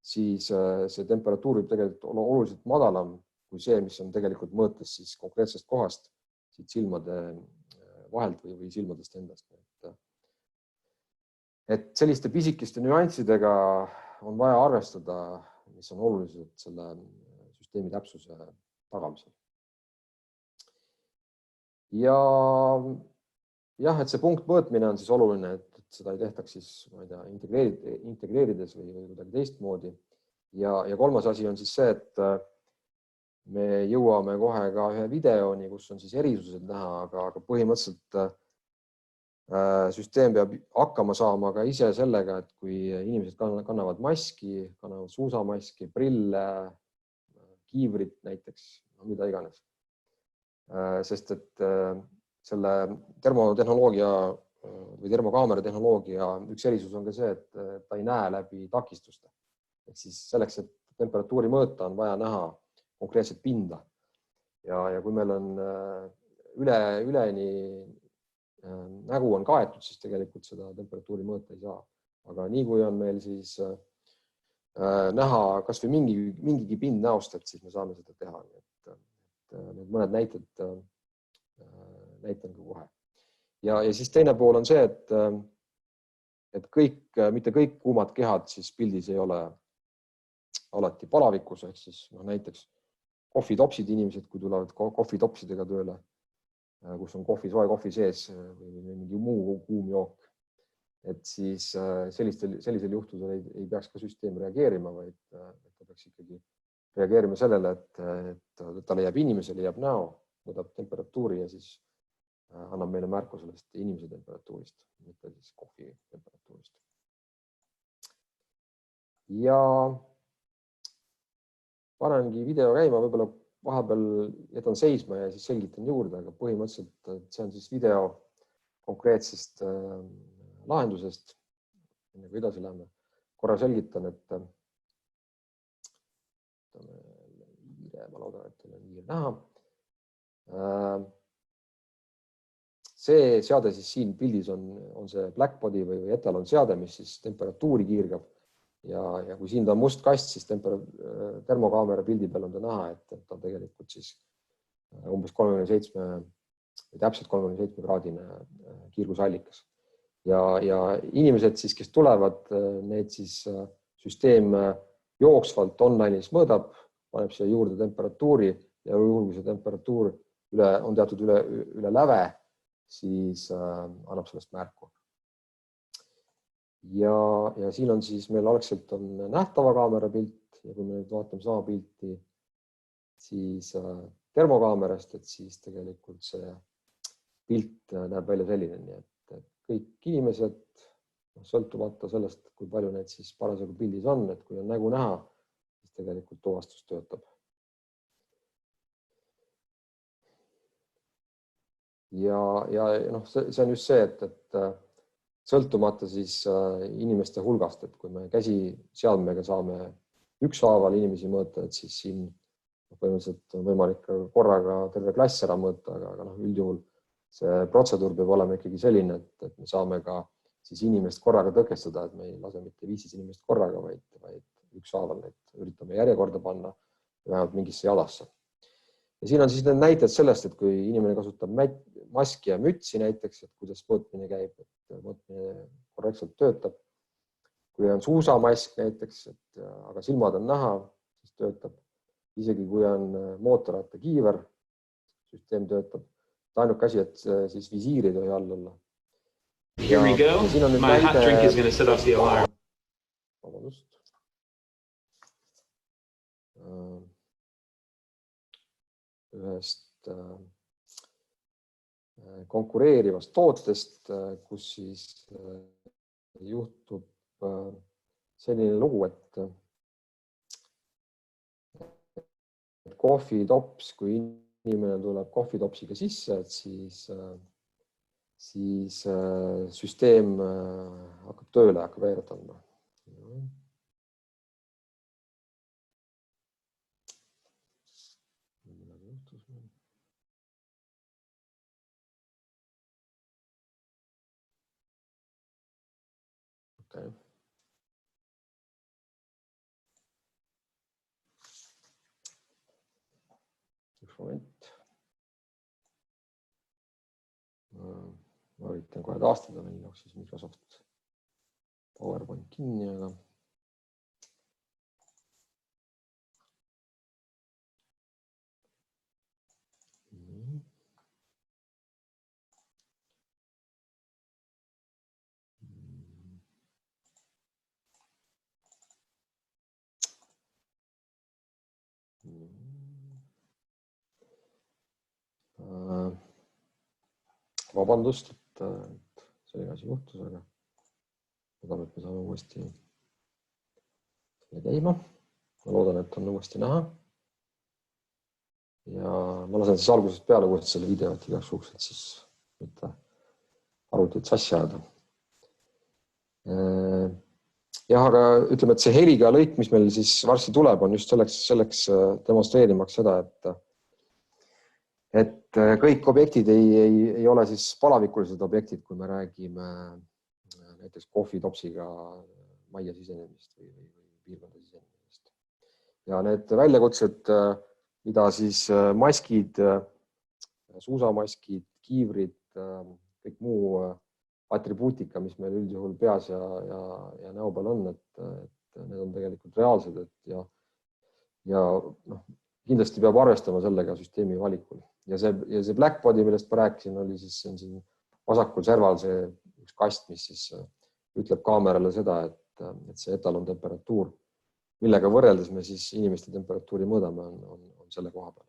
siis see temperatuur võib tegelikult olla oluliselt madalam kui see, mis on tegelikult mõõtes siis konkreetsest kohast siit silmade vahelt või silmadest endast. Et selliste pisikeste nüanssidega on vaja arvestada, mis on olulised selle süsteemi täpsuse tagamisel. Ja jah, et see punkt mõõtmine on siis oluline, et seda ei tehtaks siis, ma ei tea, integreerides või kuidagi teistmoodi. Ja kolmas asi on siis see, et me jõuame kohe ka ühe videoni, kus on siis erisused näha, aga põhimõtteliselt süsteem peab hakkama saama ka ise sellega, et kui inimesed kannavad maski, kannavad suusamaski, prille, kiivrit näiteks, mida iganes. Sest et selle termotehnoloogia või termokaamera tehnoloogia üks erisus on ka see, et ta ei näe läbi takistuste. Ehk siis selleks, et temperatuuri mõõta, on vaja näha konkreetset pinda. Ja kui meil on üleni nägu on kaetud, siis tegelikult seda temperatuuri mõõta ei saa. Aga nii kui on meil siis näha kas või mingigi pind näost, et siis me saame seda teha. Need mõned näited näitan ka kohe. Ja siis teine pool on see, et mitte kõik kuumad kehad siis pildis ei ole alati palavikus, ehk siis näiteks kohvitopsid inimesed, kui tulevad kohvitopsidega tööle, kus on soe kohvi sees või mingi muu kuum jook. Et siis sellisel juhtudel ei peaks ka süsteem reageerima, vaid ta peaks ikkagi reageerima sellele, et ta leiab inimese, leiab näo, võtab temperatuuri ja siis annab meile märku sellest inimese temperatuurist, mitte siis kohvi temperatuurist. Ja panengi video käima, võib-olla vahepeal jätan seisma ja siis selgitan juurde, aga põhimõtteliselt see on siis video konkreetsest lahendusest. Enne kui edasi läheme, korra selgitan, et ma loodan, et teil on kiire näha. See seade siis siin pildis on see blackbody või etalon seade, mis siis temperatuuri kiirgab. Ja kui siin ta on must kast, siis termokaamera pildi peal on ta näha, et ta tegelikult siis umbes 37 või täpselt 37 kraadine kiirgusallikas. Ja inimesed siis, kes tulevad, need siis süsteem jooksvalt online'is mõõdab, paneb siia juurde temperatuuri ja juhul, kui see temperatuur on teatud üle läve, siis annab sellest märku. Ja siin on siis meil algselt on nähtava kaamera pilt ja kui me nüüd vaatame sama pilti siis termokaamerast, et siis tegelikult see pilt näeb välja selline, nii et kõik inimesed, sõltumata sellest, kui palju need siis parasjagu pildis on, et kui on nägu näha, siis tegelikult tuvastus töötab. Ja see on just see, et sõltumata siis inimeste hulgast, et kui me käsiseadmega saame ükshaaval inimesi mõõta, et siis siin põhimõtteliselt on võimalik korraga terve klass ära mõõta, aga üldjuhul see protseduur peab olema ikkagi selline, et me saame ka siis inimest korraga tõkestada, et me ei lase mitte 15 inimest korraga, vaid ükshaaval neid üritame järjekorda panna vähemalt mingisse jadasse. Ja siin on siis need näited sellest, et kui inimene kasutab maski ja mütsi näiteks, et kuidas mõõtmine käib, et mõõtmine korrektselt töötab. Kui on suusamask näiteks, aga silmad on näha, siis töötab. Isegi kui on mootorratta kiiver, süsteem töötab. Ainuke asi, et siis visiir ei tohi all olla. Here we go. My hot drink is going to set off the alarm. Vabandust. Ühest konkureerivast tootest, kus siis juhtub selline lugu, et kohvitops, kui inimene tuleb kohvitopsiga sisse, et siis süsteem hakkab tööle, hakkab häiret andma. Okay. Üks moment. Ma üritan kohe taastada, meil jooksis Microsoft PowerPoint kinni, aga vabandust, et selline asi juhtus, aga loodan, et me saame uuesti selle käima. Ma loodan, et on uuesti näha. Ja ma lasen siis algusest peale uuesti selle video, et igaks juhuks, et siis mitte arvutit sassi ajada. Jah, aga ütleme, et see heliga lõik, mis meil siis varsti tuleb, on just selleks demonstreerimaks seda, et kõik objektid ei ole siis palavikulised objektid, kui me räägime näiteks kohvitopsiga majja sisenemist või piirkonda sisenemist. Ja need väljakutsed, mida siis maskid, suusamaskid, kiivrid, kõik muu atribuutika, mis meil üldjuhul peas ja näo peal on, et need on tegelikult reaalsed ja kindlasti peab arvestama sellega süsteemi valikul. Ja see Blackbody, millest ma rääkisin, oli siis siin vasakul serval see üks kast, mis siis ütleb kaamerale seda, et see etalon temperatuur, millega võrreldes me siis inimeste temperatuuri mõõdame, on selle koha peal.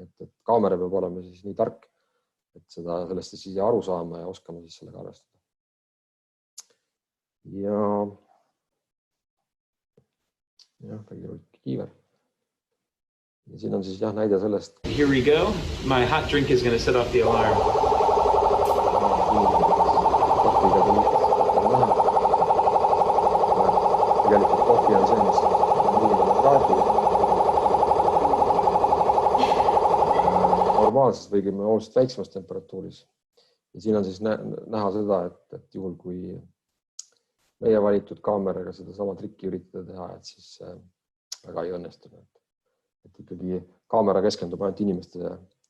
Et kaamera peab olema siis nii tark, et sellest siis aru saama ja oskama siis sellega arvestada. Ja kiiver. Ja siin on siis näide sellest. Here we go. My hot drink is going to set off the alarm. Tegelikult kohvi on see, mis normaalses või oluliselt väiksemas temperatuuris. Ja siin on siis näha seda, et juhul kui meie valitud kaameraga seda sama trikki üritada teha, et siis väga ei õnnestu. Et ikkagi kaamera keskendub ainult inimeste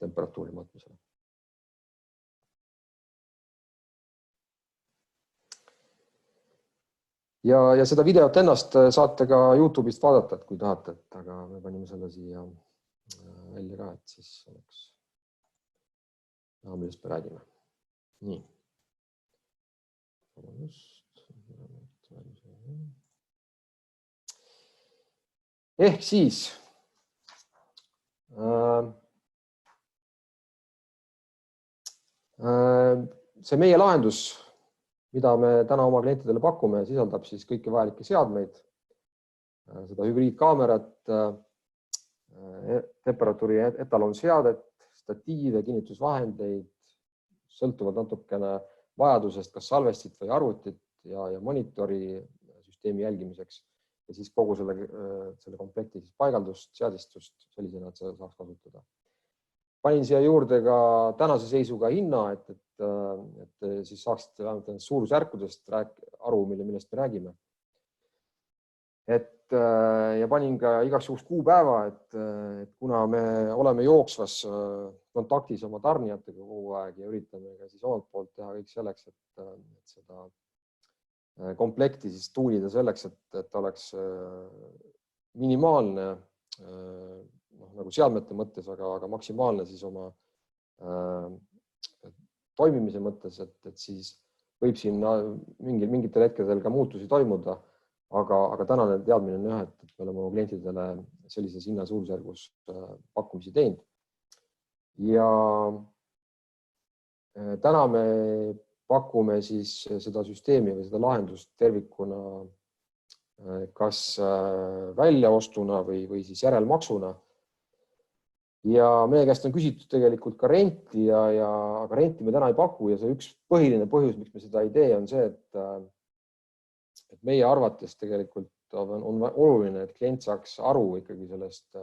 temperatuuri mõõtmisele. Ja seda videot ennast saate ka YouTube'ist vaadata, et kui tahate, aga me panime selle siia välja ka, et siis oleks näha, millest me räägime. Nii. Ehk siis see meie lahendus, mida me täna oma klientidele pakume, sisaldab siis kõiki vajalikke seadmeid, seda hübriidkaamerat, temperatuuri etalonseadet, statiive, kinnitusvahendeid, sõltuvad natukene vajadusest, kas salvestit või arvutit ja monitori süsteemi jälgimiseks ja siis kogu selle komplekti siis paigaldust, seadistust sellisena, et seda saaks kasutada. Panin siia juurde ka tänase seisuga hinna, et siis saaksite vähemalt suurusjärkudest aru, millest me räägime. Ja panin ka igaks juhuks kuupäeva, et kuna me oleme jooksvas kontaktis oma tarnijatega kogu aeg ja üritame ka siis omalt poolt teha kõik selleks, et seda komplekti siis tuunida selleks, et oleks minimaalne nagu seadmete mõttes, aga maksimaalne siis oma toimimise mõttes, et siis võib siin mingitel hetkedel ka muutusi toimuda, aga tänane teadmine on jah, et me oleme oma klientidele sellises hinna suurusjärgus pakkumisi teinud. Ja täna me pakume siis seda süsteemi või seda lahendust tervikuna kas väljaostuna või siis järelmaksuna. Ja meie käest on küsitud tegelikult ka renti, aga renti me täna ei paku ja see üks põhiline põhjus, miks me seda ei tee, on see, et meie arvates tegelikult on oluline, et klient saaks aru ikkagi sellest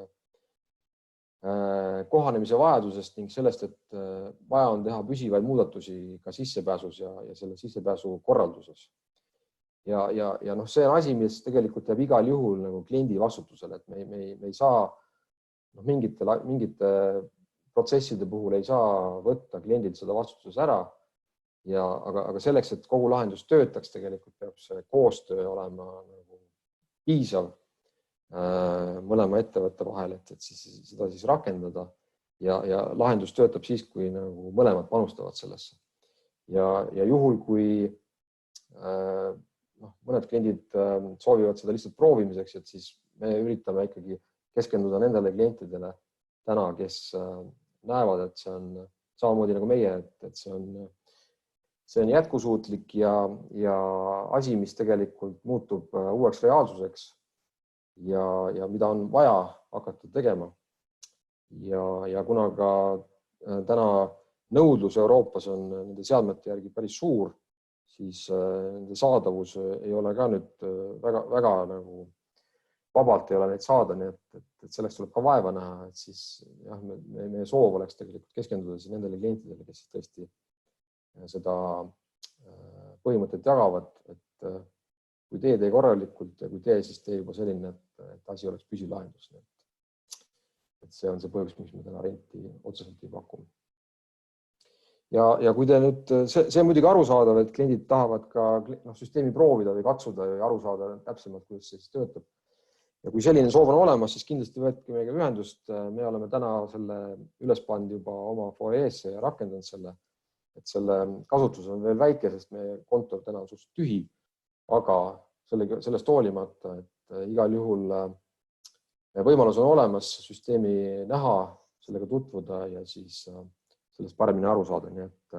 kohanemise vajadusest ning sellest, et vaja on teha püsivaid muudatusi ka sissepääsus ja selle sissepääsu korralduses. Ja see on asi, mis tegelikult jääb igal juhul nagu kliendi vastutusele, et me ei saa mingite protsesside puhul ei saa võtta kliendilt seda vastutus ära. Aga selleks, et kogu lahendus töötaks, tegelikult peab see koostöö olema nagu piisav mõlema ettevõtte vahel, et seda siis rakendada ja lahendus töötab siis, kui nagu mõlemad panustavad sellesse. Ja juhul, kui mõned kliendid soovivad seda lihtsalt proovimiseks, et siis me üritame ikkagi keskenduda nendele klientidele täna, kes näevad, et see samamoodi nagu meie, et see on jätkusuutlik ja asi, mis tegelikult muutub uueks reaalsuseks ja mida on vaja hakata tegema. Ja kuna ka täna nõudlus Euroopas on nende seadmete järgi päris suur, siis nende saadavus ei ole ka nüüd väga nagu vabalt ei ole neid saada, nii et selleks tuleb ka vaeva näha, et siis jah, meie soov oleks tegelikult keskenduda siis nendele klientidele, kes tõesti seda põhimõtet jagavad, et kui tee korralikult ja kui tee, siis tee juba selline, et asi oleks püsilahendus. Et see on see põhjus, miks me täna renti otseselt ei paku. Ja kui te nüüd, see on muidugi arusaadav, et kliendid tahavad ka süsteemi proovida või katsuda ja aru saada täpsemalt, kuidas see siis töötab. Ja kui selline soov on olemas, siis kindlasti võetke meiega ühendust. Me oleme täna selle üles pannud juba oma foyeesse ja rakendanud selle, et selle kasutus on veel väike, sest meie kontor täna on suhteliselt tühi, aga sellest hoolimata, et igal juhul võimalus on olemas süsteemi näha, sellega tutvuda ja siis sellest paremini aru saada, nii et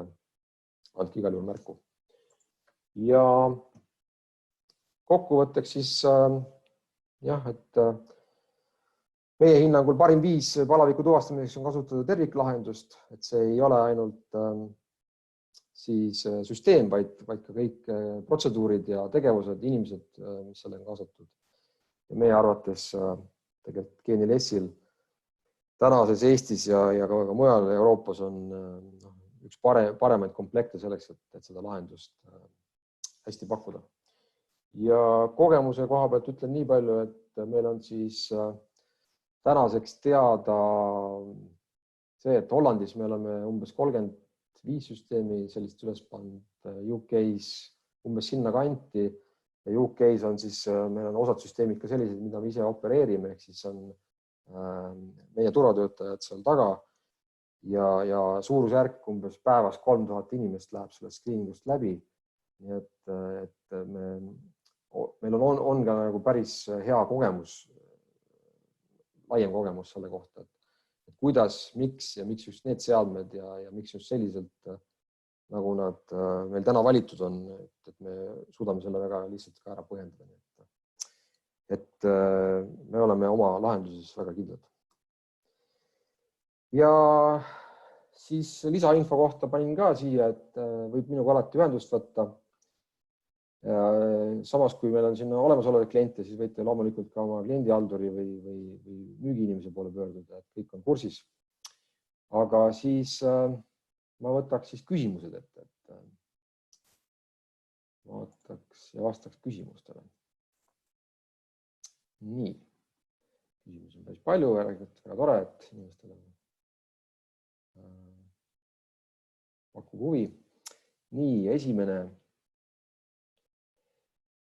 andke igal juhul märku. Ja kokkuvõtteks siis jah, et meie hinnangul parim viis palaviku tuvastamiseks on kasutada terviklahendust, et see ei ole ainult siis süsteem, vaid ka kõik protseduurid ja tegevused, inimesed, mis sellega kaasatud. Ja meie arvates tegelikult Genilesil tänases Eestis ja ka mujal Euroopas on üks paremaid komplekte selleks, et seda lahendust hästi pakkuda. Ja kogemuse koha pealt ütlen nii palju, et meil on siis tänaseks teada see, et Hollandis me oleme umbes 35 süsteemi sellist üles pannud, UK-s umbes sinna kanti ja UK-s on siis, meil on osad süsteemid ka sellised, mida me ise opereerime, ehk siis on meie turvatöötajad seal taga ja suurusjärk umbes päevas 3000 inimest läheb sellest screeningust läbi. Nii et meil on ka nagu päris hea kogemus, laiem kogemus selle kohta, et kuidas, miks just need seadmed ja miks just selliselt, nagu nad meil täna valitud on, et me suudame selle väga lihtsalt ka ära põhjendada. Et me oleme oma lahenduses väga kindlad. Ja siis lisainfo kohta panin ka siia, et võib minuga alati ühendust võtta. Samas, kui meil on sinna olemasolevaid kliente, siis võite loomulikult ka oma kliendihalduri või müügiinimese poole pöörduda, et kõik on kursis. Aga siis ma võtaks siis küsimused ette, et vaataks ja vastaks küsimustele. Nii, küsimus on päris palju, väga tore, et inimestele pakub huvi. Nii, esimene.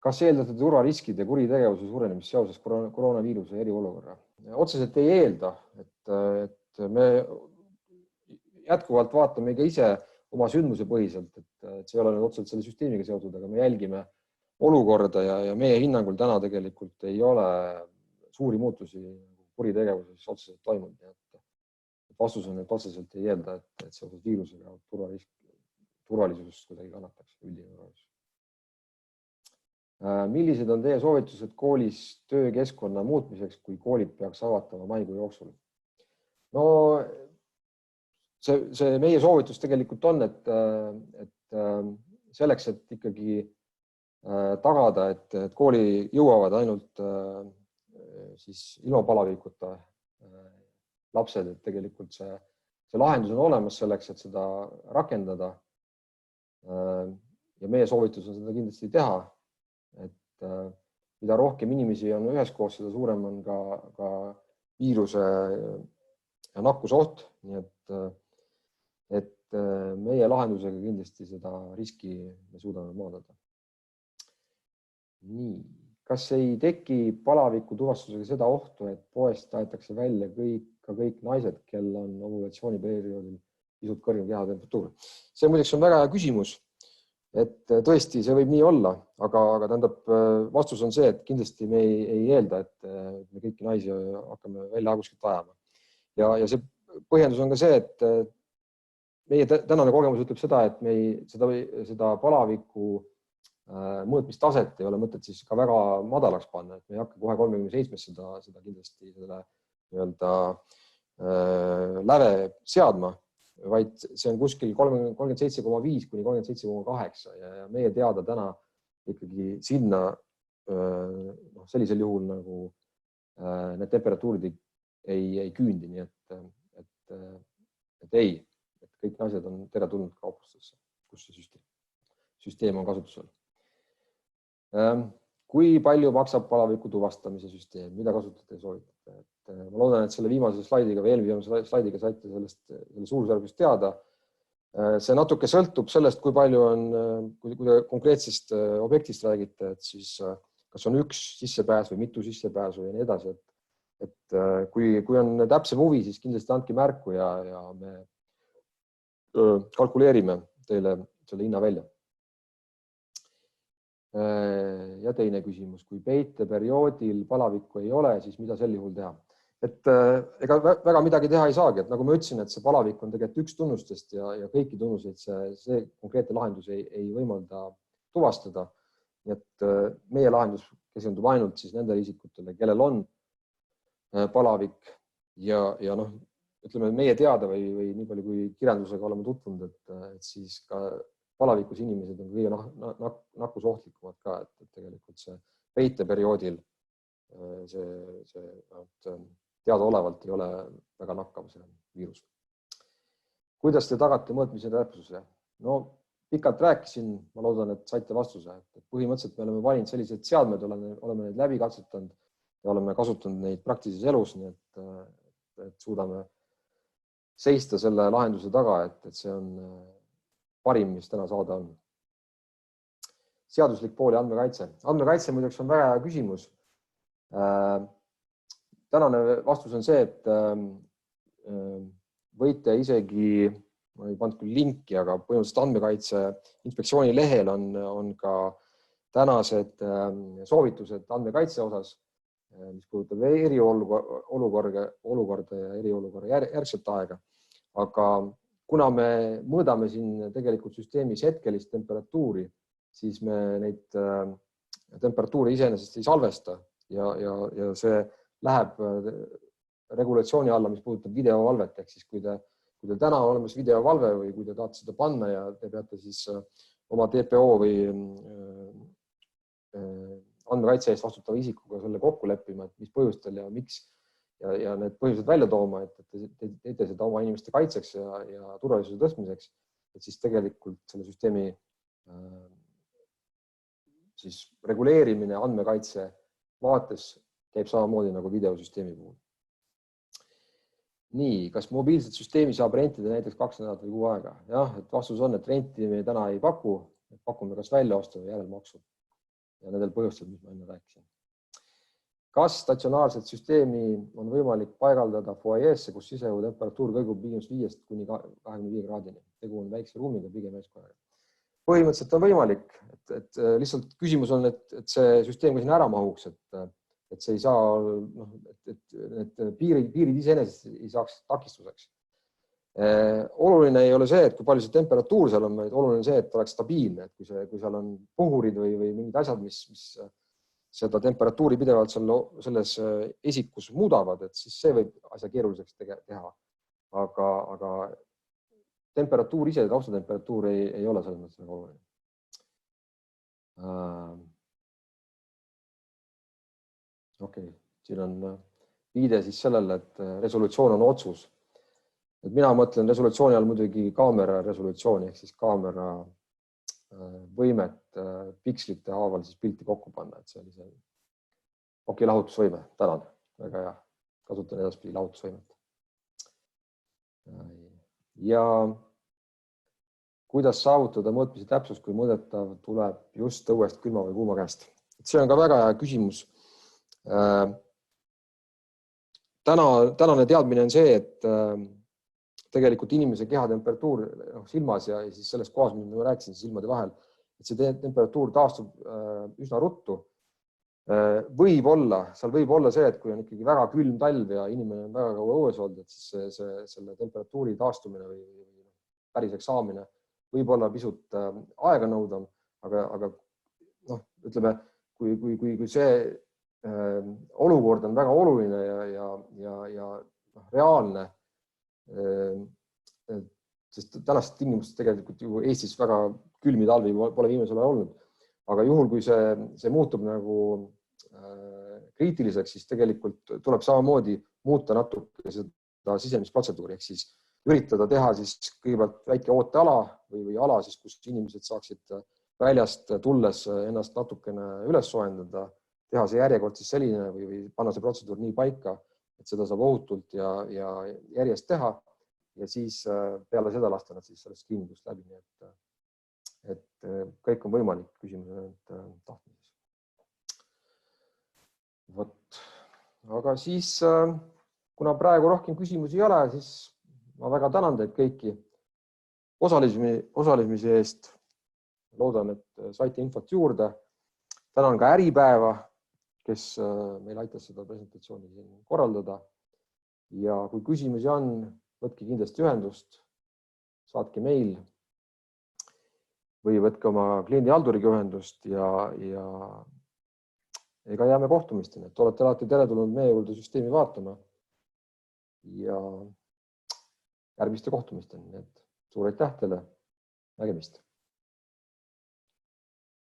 Kas eeldate turvariskid ja kuritegevuse suurenemist seoses koroonaviiruse eriolukorra? Otseselt ei eelda, et me jätkuvalt vaatame ka ise oma sündmuse põhiselt, et see ei ole otseselt selle süsteemiga seotud, aga me jälgime olukorda ja meie hinnangul täna tegelikult ei ole suuri muutusi kuritegevuses otseselt toimunud. Vastus on, et otseselt ei eelda, et seoses viirusega turvalisusest kuidagi kannataks üldine turvalisus. Millised on teie soovitused koolis töökeskkonna muutmiseks, kui koolid peaks avatama maikuu jooksul? No see meie soovitus tegelikult on, et selleks, et ikkagi tagada, et kooli jõuavad ainult siis ilma palavikuta lapsed, et tegelikult see lahendus on olemas selleks, et seda rakendada. Ja meie soovitus on seda kindlasti teha, et mida rohkem inimesi on üheskoos, seda suurem on ka viiruse ja nakkusoht, nii et meie lahendusega kindlasti seda riski me suudame maandada. Nii, kas ei teki palaviku tuvastusega seda ohtu, et poest tahetakse välja kõik naised, kel on ovulatsiooniperioodil pisut kõrgem kehatemperatuur? See muideks on väga hea küsimus, et tõesti see võib nii olla, aga tähendab vastus on see, et kindlasti me ei eelda, et me kõiki naisi hakkame välja kuskilt ajama. Ja see põhjendus on ka see, et meie tänane kogemus ütleb seda, et me seda palaviku mõõtmistaset ei ole mõtet siis ka väga madalaks panna, et me ei hakka kohe 37 seda kindlasti selle nii-öelda läve seadma, vaid see on kuskil 37,5 kuni 37,8 ja meie teada täna ikkagi sinna sellisel juhul nagu need temperatuurid ei küündi, nii et ei, et kõik asjad on teretulnud kauplustesse, kus see süsteem on kasutusel. Kui palju maksab palaviku tuvastamise süsteem, mida kasutate ja soovitate? Ma loodan, et selle viimase slaidiga või eelviimase slaidiga saite selle suurusjärgust teada. See natuke sõltub sellest, kui palju on, kui te konkreetsest objektist räägite, et siis kas on üks sissepääs või mitu sissepääsu ja nii edasi. Et kui on täpsem huvi, siis kindlasti andke märku ja me kalkuleerime teile selle hinna välja. Ja teine küsimus, kui peiteperioodil palavikku ei ole, siis mida sel juhul teha? Et ega väga midagi teha ei saagi, et nagu ma ütlesin, et see palavik on tegelikult üks tunnustest ja kõiki tunnuseid see konkreetne lahendus ei võimalda tuvastada. Nii et meie lahendus keskendub ainult siis nendele isikutele, kellel on palavik ja ütleme meie teada või nii palju kui kirjandusega oleme tutvunud, et siis ka palavikus inimesed on kõige nakkusohtlikumad ka, et tegelikult see peiteperioodil see teadaolevalt ei ole väga nakkav see viirus. Kuidas te tagate mõõtmise täpsuse? No pikalt rääkisin, ma loodan, et saite vastuse. Et põhimõtteliselt me oleme valinud sellised seadmed, oleme neid läbi katsetanud ja oleme kasutanud neid praktilises elus, nii et suudame seista selle lahenduse taga, et see on parim, mis täna saada on. Seaduslik pool ja andmekaitse. Andmekaitse muideks on väga hea küsimus. Tänane vastus on see, et võite isegi, ma ei pannud küll linki, aga põhimõtteliselt andmekaitse inspektsiooni lehel on ka tänased soovitused andmekaitse osas, mis puudutab eriolukorda ja eriolukorra järgset aega. Aga kuna me mõõdame siin tegelikult süsteemis hetkelist temperatuuri, siis me neid temperatuuri iseenesest ei salvesta ja see läheb regulatsiooni alla, mis puudutab videovalvet. Ehk siis kui teil täna on olemas videovalve või kui te tahate seda panna ja te peate siis oma TPO või andmekaitse eest vastutava isikuga selle kokku leppima, et mis põhjustel ja miks ja need põhjused välja tooma, et te teete seda oma inimeste kaitseks ja turvalisuse tõstmiseks, et siis tegelikult selle süsteemi siis reguleerimine andmekaitse vaates käib samamoodi nagu videosüsteemi puhul. Nii, kas mobiilset süsteemi saab rentida näiteks 2 nädalat või 6 aega? Jah, et vastus on, et renti me täna ei paku, pakume kas välja osta või järelmaksu ja nendel põhjustel, mis ma enne rääkisin. Kas statsionaarset süsteemi on võimalik paigaldada foajeesse, kus siseõhutemperatuur kõigub -5 kuni 25 kraadini? Tegu on väikse ruumiga, pigem eeskujaga. Põhimõtteliselt on võimalik, et lihtsalt küsimus on, et see süsteem ka sinna ära mahuks, et see ei saa, et need piirid iseenesest ei saaks takistuseks. Oluline ei ole see, et kui palju see temperatuur seal on, vaid oluline see, et oleks stabiilne, et kui seal on puhurid või mingid asjad, mis seda temperatuuri pidevalt selles esikus muudavad, et siis see võib asja keeruliseks teha. Aga temperatuur ise, taustatemperatuur ei ole selles mõttes väga oluline. Okei, siin on viide siis sellele, et resolutsioon on otsus. Et mina mõtlen resolutsiooni all muidugi kaamera resolutsiooni, ehk siis kaamera võimet pikslite haaval siis pilti kokku panna, et see oli see lahutusvõime. Tänan, väga hea. Kasutan edaspidi lahutusvõimet. Ja kuidas saavutada mõõtmise täpsus, kui mõõdetav tuleb just õuest külma või kuuma käest? See on ka väga hea küsimus. Tänane teadmine on see, et tegelikult inimese kehatemperatuur silmas ja siis selles kohas, mida ma rääkisin silmade vahel, et see temperatuur taastub üsna ruttu. Seal võib olla see, et kui on ikkagi väga külm talv ja inimene on väga kaua õues olnud, et siis selle temperatuuri taastumine või päriseks saamine võib olla pisut aeganõudav, aga ütleme, kui see olukord on väga oluline ja reaalne, sest tänast tingimust tegelikult ju Eestis väga külmi talvi pole viimasel ajal olnud, aga juhul, kui see muutub nagu kriitiliseks, siis tegelikult tuleb samamoodi muuta natuke seda sisenemisprotseduuri, ehk siis üritada teha siis kõigepealt väike ooteala või ala, siis, kus inimesed saaksid väljast tulles ennast natukene üles soojendada, teha see järjekord siis selline või panna see protseduur nii paika, et seda saab ohutult ja järjest teha ja siis peale seda lasta nad siis sellest kliinikust läbi. Nii et kõik on võimalik, küsimus on tahtmises. Vot. Aga siis, kuna praegu rohkem küsimusi ei ole, siis ma väga tänan teid kõiki osalemise eest. Loodan, et saite infot juurde. Tänan ka Äripäeva, kes meil aitas seda presentatsiooni korraldada. Ja kui küsimusi on, võtke kindlasti ühendust, saatke meil või võtke oma kliendihalduriga ühendust ja ega jääme kohtumisteni. Olete alati teretulnud meie juurde süsteemi vaatama ja järgmiste kohtumisteni. Suur aitäh teile, nägemist!